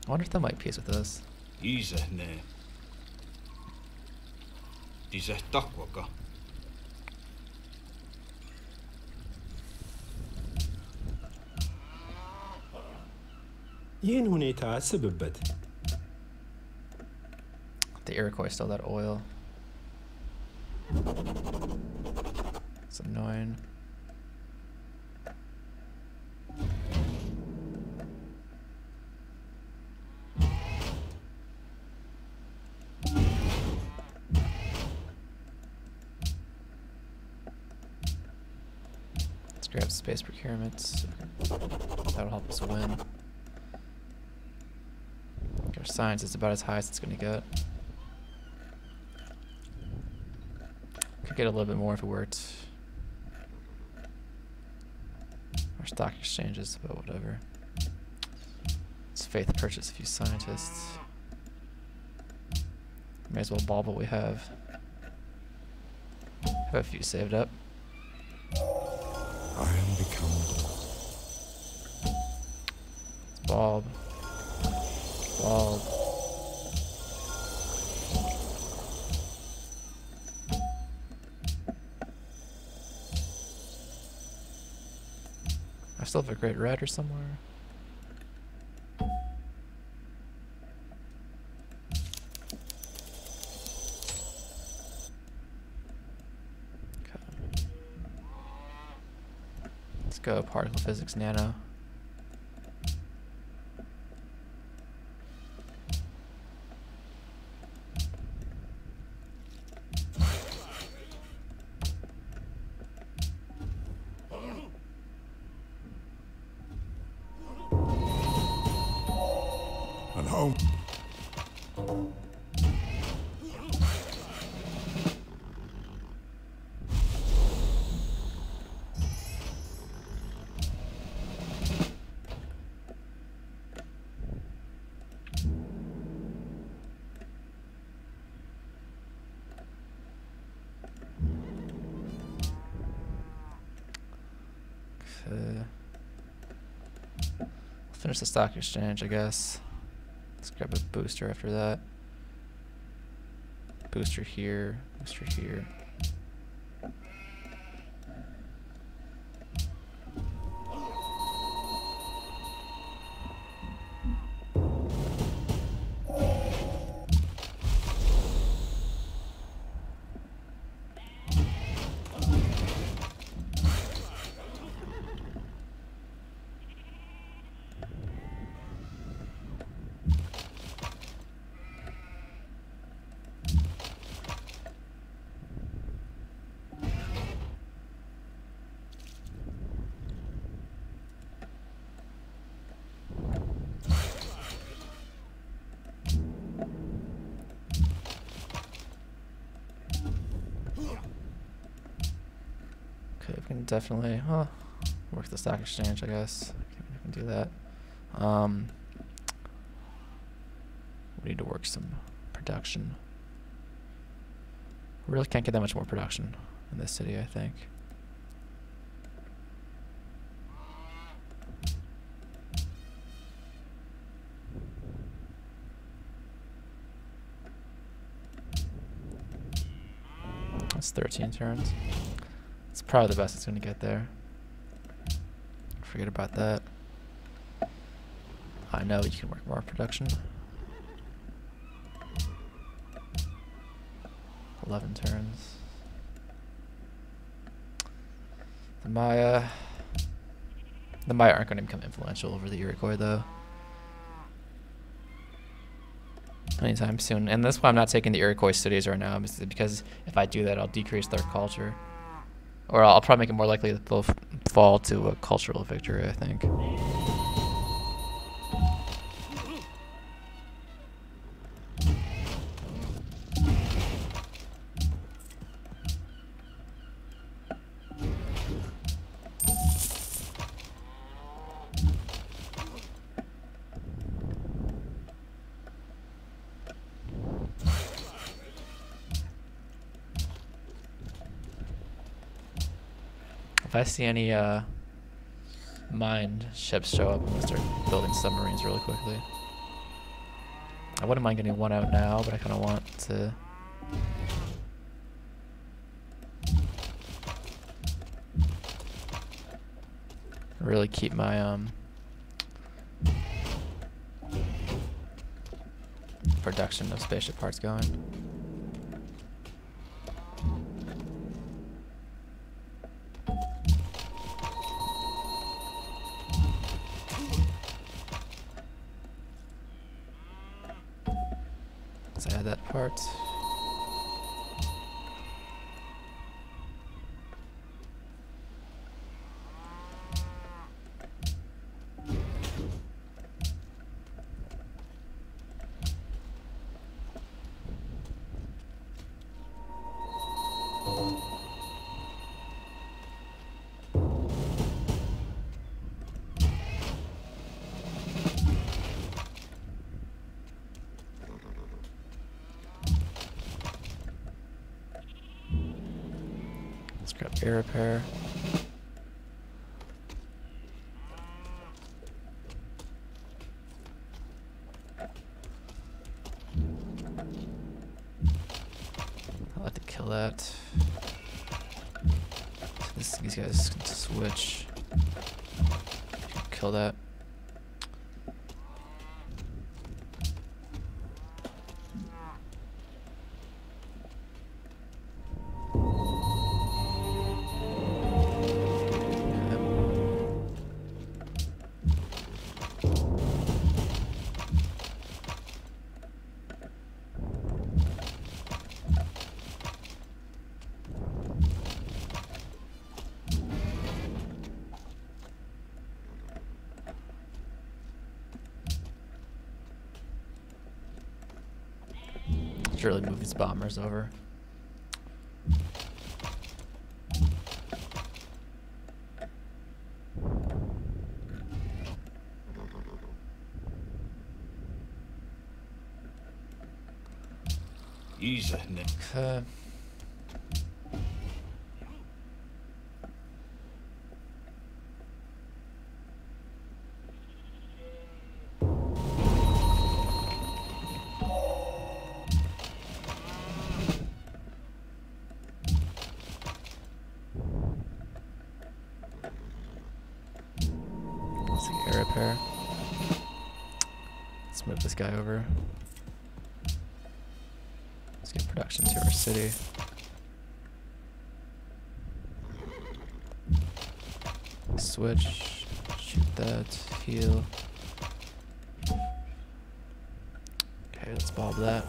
I wonder if that might piece with this. Iisehne. Diseh takwaka. ይህን ሁኔታ አስብበት። The Iroquois stole that oil. It's annoying. Let's grab space procurements. That'll help us win. Our science is about as high as it's going to get. Could get a little bit more if it worked. Our stock exchanges, but whatever. It's faith to purchase a few scientists. May as well bulb what we have. Have a few saved up. I am become. It's bulb. Bulb. I still have a great rider somewhere. Okay. Let's go particle physics nano. And home. Okay. Finish the stock exchange, I guess. Let's grab a booster after that. Booster here, booster here. Okay, we can definitely work the stock exchange, I guess. We can do that. We need to work some production. We really can't get that much more production in this city, I think. That's 13 turns. It's probably the best it's going to get there. Forget about that. I know you can work more production. 11 turns. The Maya aren't going to become influential over the Iroquois, though. Anytime soon. And that's why I'm not taking the Iroquois cities right now, because if I do that, I'll decrease their culture. Or I'll probably make it more likely that they'll fall to a cultural victory, I think. If I see any mined ships show up, I'm gonna start building submarines really quickly. I wouldn't mind getting one out now, but I kind of want to really keep my production of spaceship parts going. Let's add that part. Let's grab air repair. I'll have to kill that. So these guys can switch. Kill that. Should really move these bombers over. Okay. repair. Let's move this guy over. Let's get production to our city. Switch, shoot that, heal. Okay, let's bob that.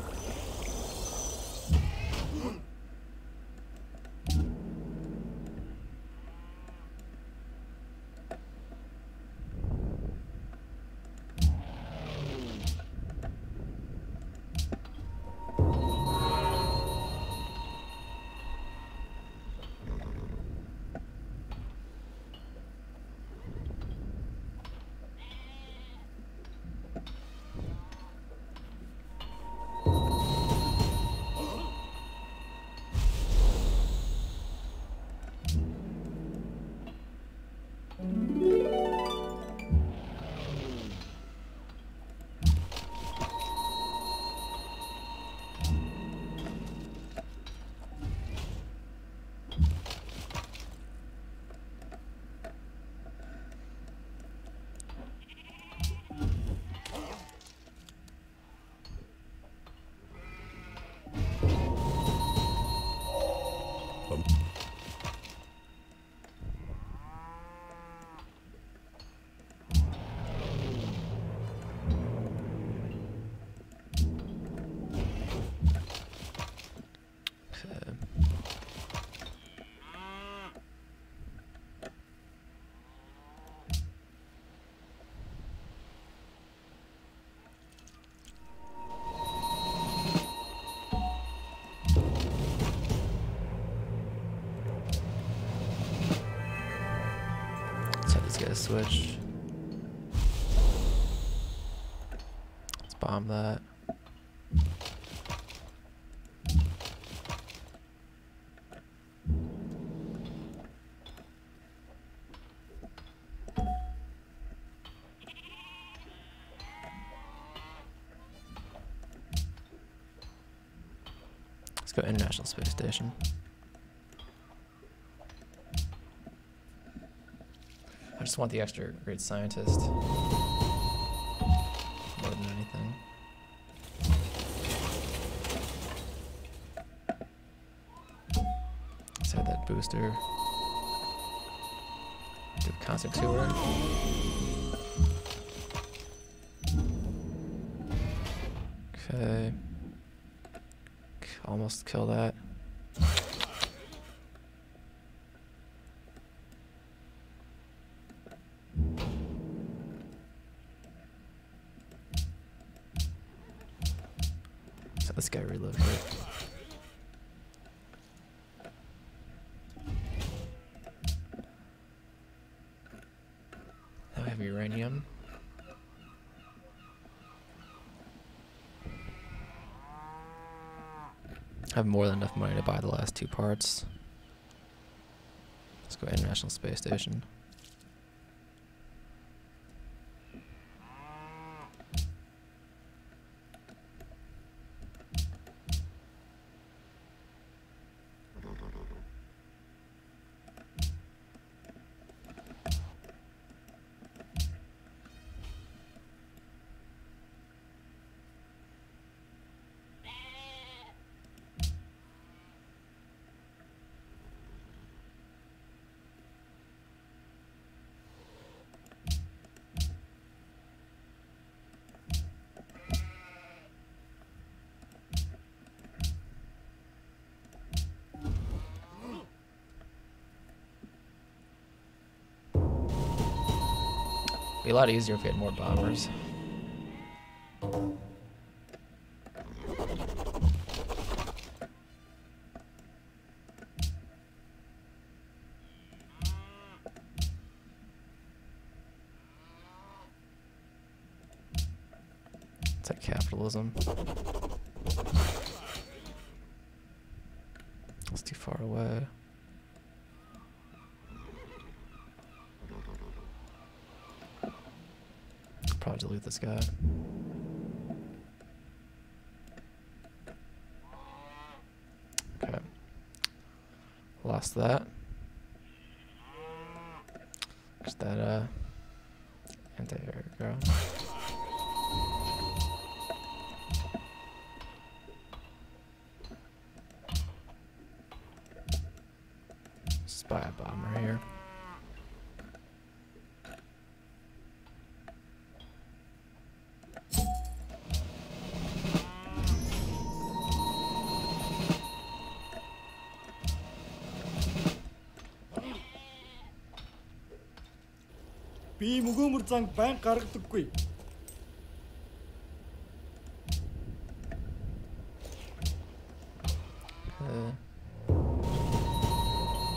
Get a switch. Let's bomb that. Let's go International Space Station. I just want the extra great scientist more than anything. Let's add that booster. Do a concert tour. Okay. Almost kill that. This guy relocate. Now we have uranium. I have more than enough money to buy the last 2 parts. Let's go International Space Station. Be a lot easier if we had more bombers. It's like capitalism. It's too far away. Probably delete this guy. Okay. Lost that. There's that There we go. Spy bomber here. Би мөгөөмөр занг байн гаргадаггүй.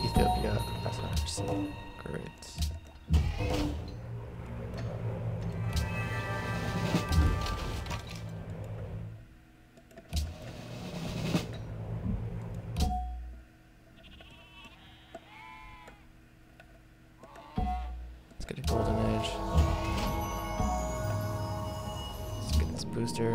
Ethiopia, that's what I'm saying. Great. Let's get a golden age. Let's get this booster.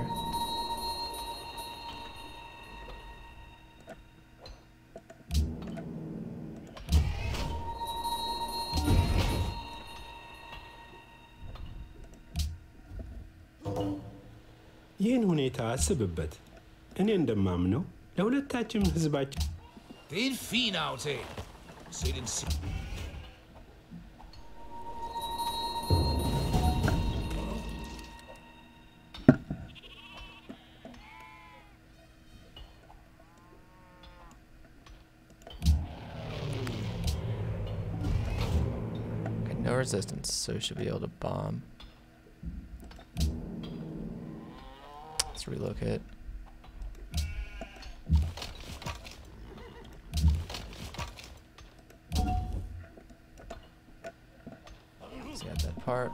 ይህን ሁኔታ አስብበት። እኔ እንደማምነው ለሁለታችም ህዝባችን Det er en fin aftale. Se den Okay, no resistance, so we should be able to bomb. Let's relocate. Let's get that part.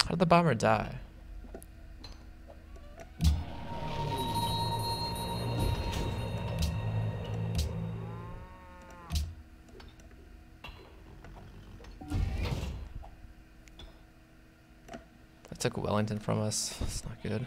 How did the bomber die? That took Wellington from us. That's not good.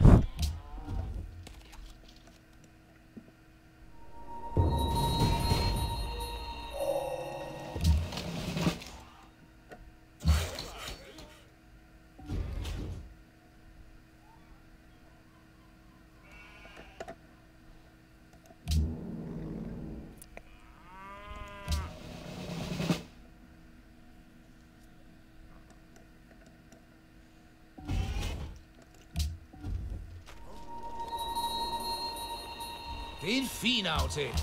Det er en fin aftale.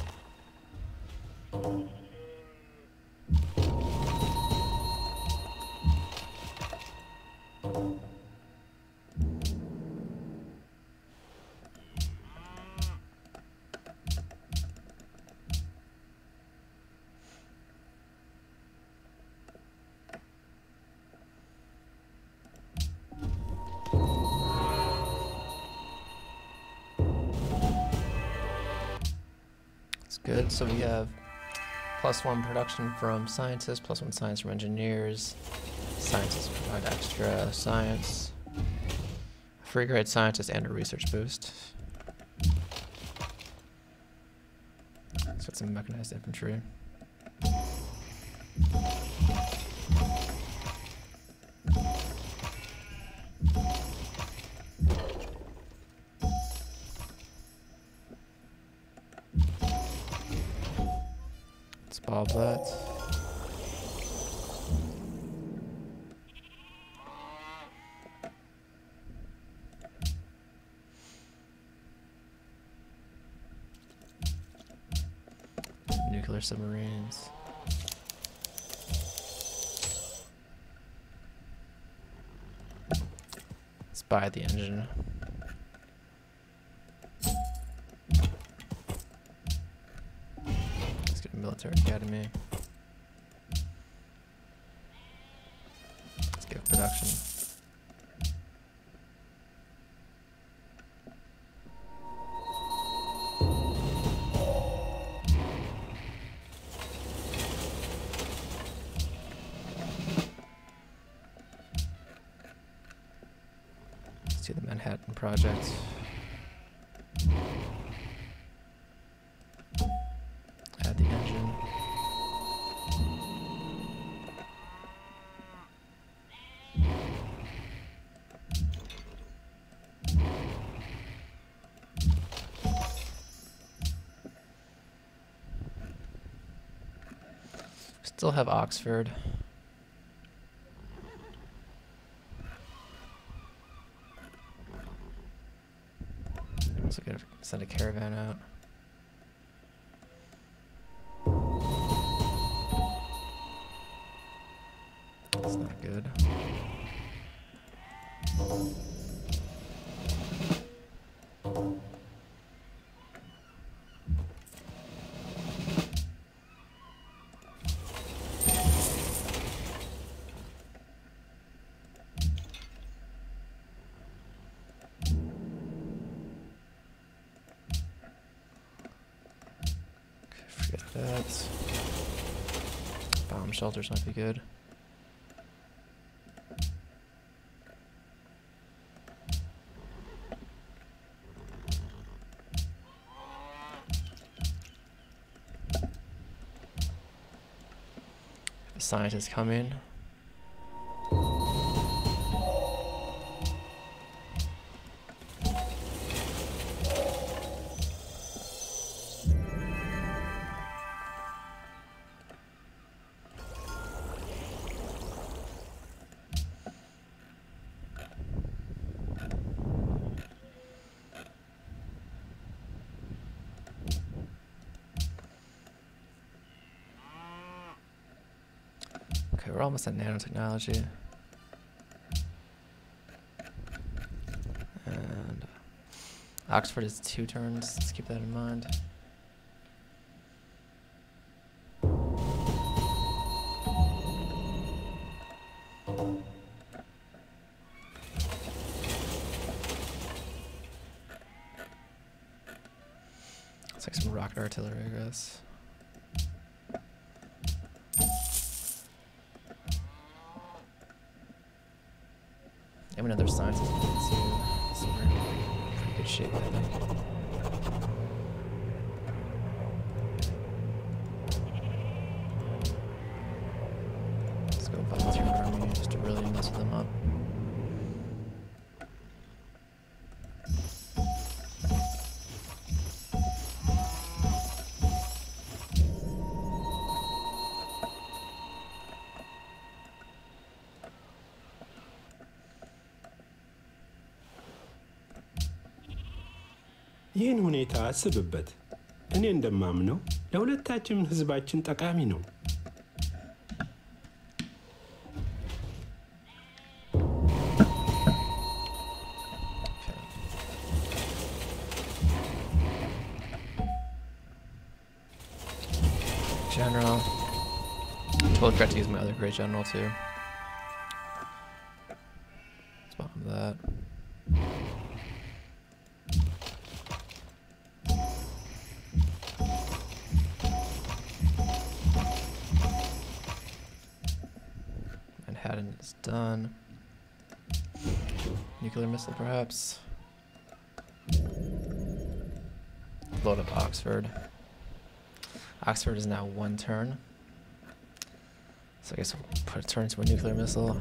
Good, so we have +1 production from scientists, +1 science from engineers. Scientists provide extra science, a free grade scientist, and a research boost. Let's get some mechanized infantry. Bob that. Nuclear submarines. Let's buy the engine. Military academy. Let's get production. project. Add the engine. Still have Oxford. Also gonna send a caravan out. That's not good. Forget that. Bomb shelters might be good. The scientists come in. Okay, we're almost at nanotechnology. And Oxford is 2 turns. Let's keep that in mind. It's like some rocket artillery, I guess. I mean, other sciences we can see, so we're in pretty good shape, I think. Let's go volunteer army just to really mess them up. ይህን ሁኔታ አስብበት። እኔ እንደማምነው ለሁለታችንም ህዝባችን ጠቃሚ ነው። General. Totally forgot to use my other great general too. Let's bomb that. Manhattan is done. Nuclear missile, perhaps. Load up Oxford. Oxford is now 1 turn. So I guess we'll put a turn into a nuclear missile.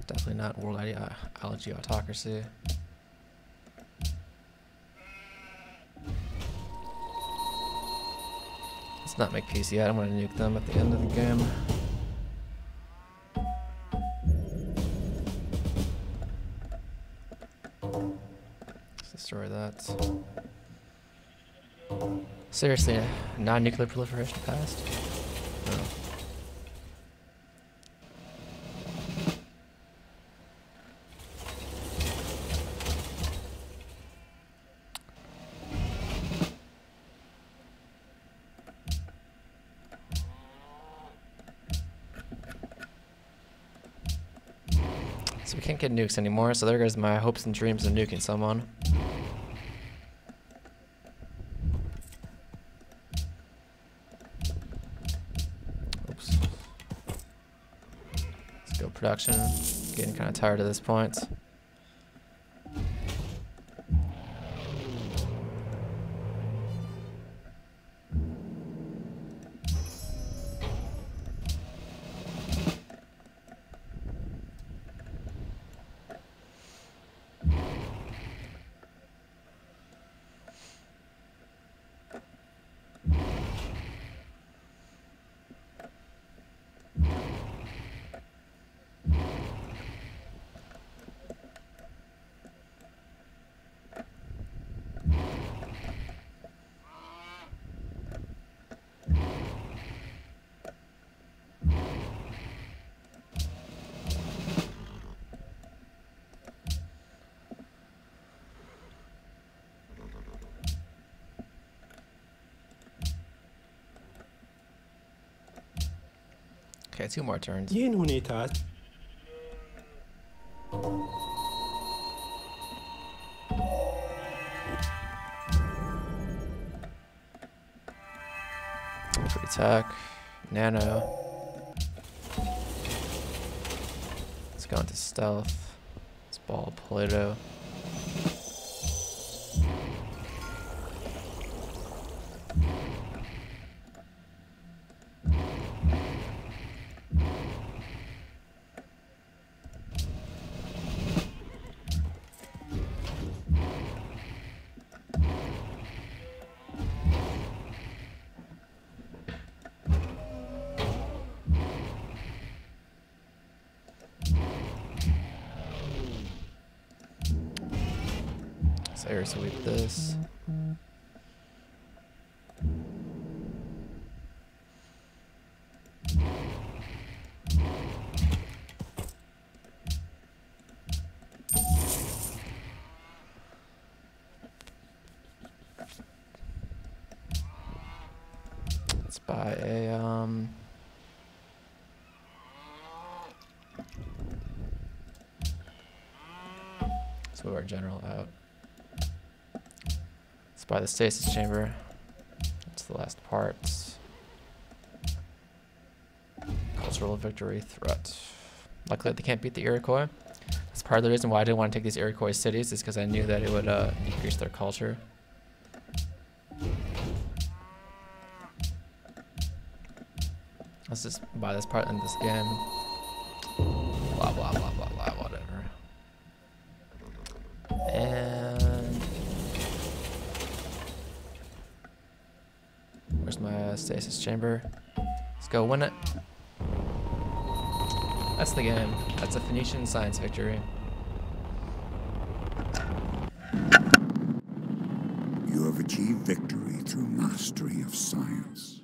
Definitely not world ideology autocracy. Let's not make peace yet. I'm going to nuke them at the end of the game. Let's destroy that. Seriously, non-nuclear proliferation passed? No. So we can't get nukes anymore, so there goes my hopes and dreams of nuking someone. production. Getting kind of tired at this point. Okay, 2 more turns. ይህን ሁኔታ Attack, nano. Let's go into stealth. Let's ball Polito. Air sweep this. Let's buy a let's move our general out. By the stasis chamber. That's the last part. Cultural victory threat. Luckily they can't beat the Iroquois. That's part of the reason why I didn't want to take these Iroquois cities, is because I knew that it would increase their culture. Let's just buy this part in this game. Blah blah blah blah blah, whatever. And where's my stasis chamber? Let's go win it. That's the game. That's a Phoenician science victory. You have achieved victory through mastery of science.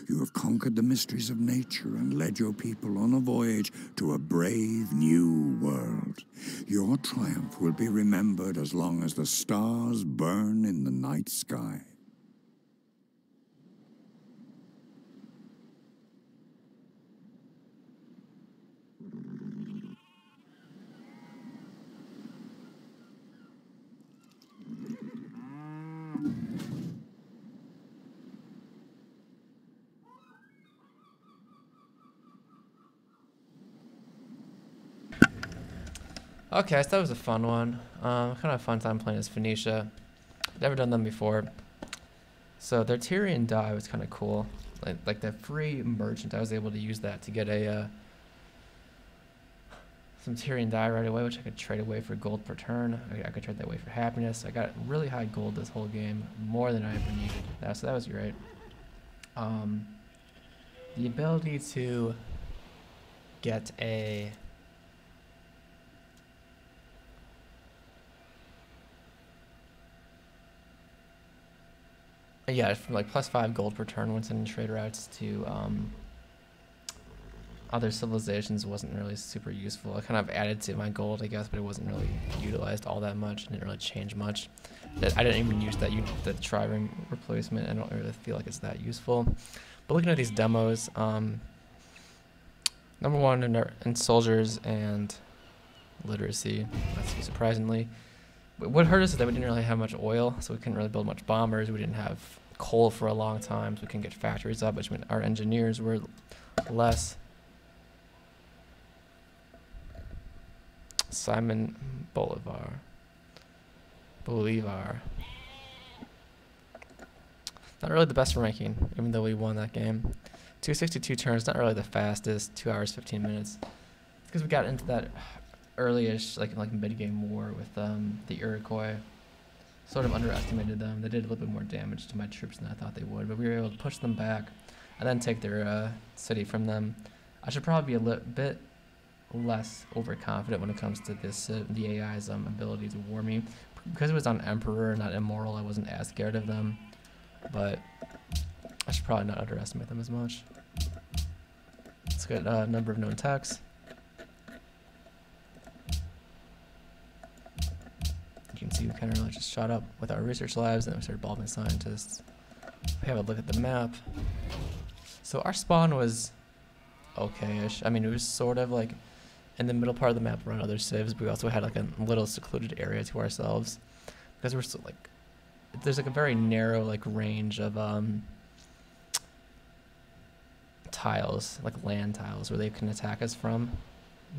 You have conquered the mysteries of nature and led your people on a voyage to a brave new world. Your triumph will be remembered as long as the stars burn in the night sky. Okay, so that was a fun one. Kind of a fun time playing as Phoenicia. Never done them before. So their Tyrian die was kind of cool. Like the free merchant, I was able to use that to get a some Tyrian die right away, which I could trade away for gold per turn. I could trade that away for happiness. I got really high gold this whole game, more than I ever needed. So that was great. The ability to get a yeah, from like +5 gold per turn when sending trade routes to other civilizations wasn't really super useful. I kind of added to my gold, I guess, but it wasn't really utilized all that much. It didn't really change much. I didn't even use that the trireme replacement. I don't really feel like it's that useful. But looking at these demos, number one in soldiers and literacy, not too surprisingly. What hurt us is that we didn't really have much oil, so we couldn't really build much bombers. We didn't have coal for a long time, so we couldn't get factories up, which meant our engineers were less Simon Bolivar. Not really the best ranking, even though we won that game. 262 turns, not really the fastest. 2 hours 15 minutes. Because we got into that early-ish, like mid-game war with the Iroquois. Sort of underestimated them. They did a little bit more damage to my troops than I thought they would, but we were able to push them back and then take their city from them. I should probably be a little bit less overconfident when it comes to this the AI's ability to war me. Because it was on Emperor, not Immoral, I wasn't as scared of them. But I should probably not underestimate them as much. Let's get a number of known techs. You can see we kind of really just shot up with our research labs, and then we started involving scientists. We have a look at the map. So our spawn was okay-ish. I mean, it was sort of like in the middle part of the map around other civs, but we also had like a little secluded area to ourselves because we're still like, there's like a very narrow like range of tiles, like land tiles, where they can attack us from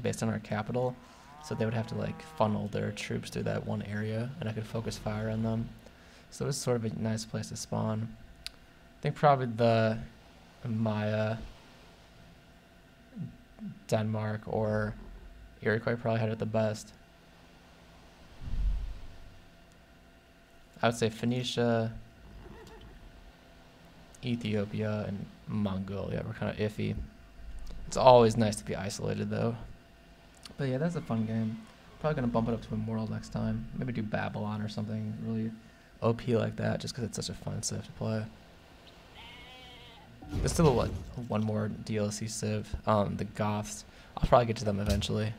based on our capital. So they would have to like funnel their troops through that one area, and I could focus fire on them. So it was sort of a nice place to spawn. I think probably the Maya, Denmark, or Iroquois probably had it the best. I would say Phoenicia, Ethiopia, and Mongolia were kind of iffy. It's always nice to be isolated though. But yeah, that's a fun game. Probably gonna bump it up to Immortal next time. Maybe do Babylon or something really OP like that, just because it's such a fun civ to play. There's still one more DLC civ, the Goths. I'll probably get to them eventually.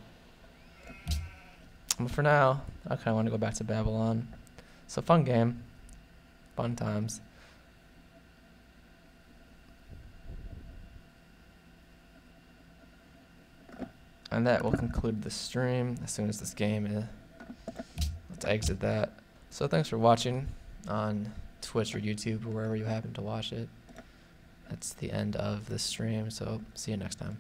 But for now, I kind of want to go back to Babylon. So fun game, fun times. And that will conclude the stream as soon as this game is. Let's exit that. So thanks for watching on Twitch or YouTube or wherever you happen to watch it. That's the end of the stream, so see you next time.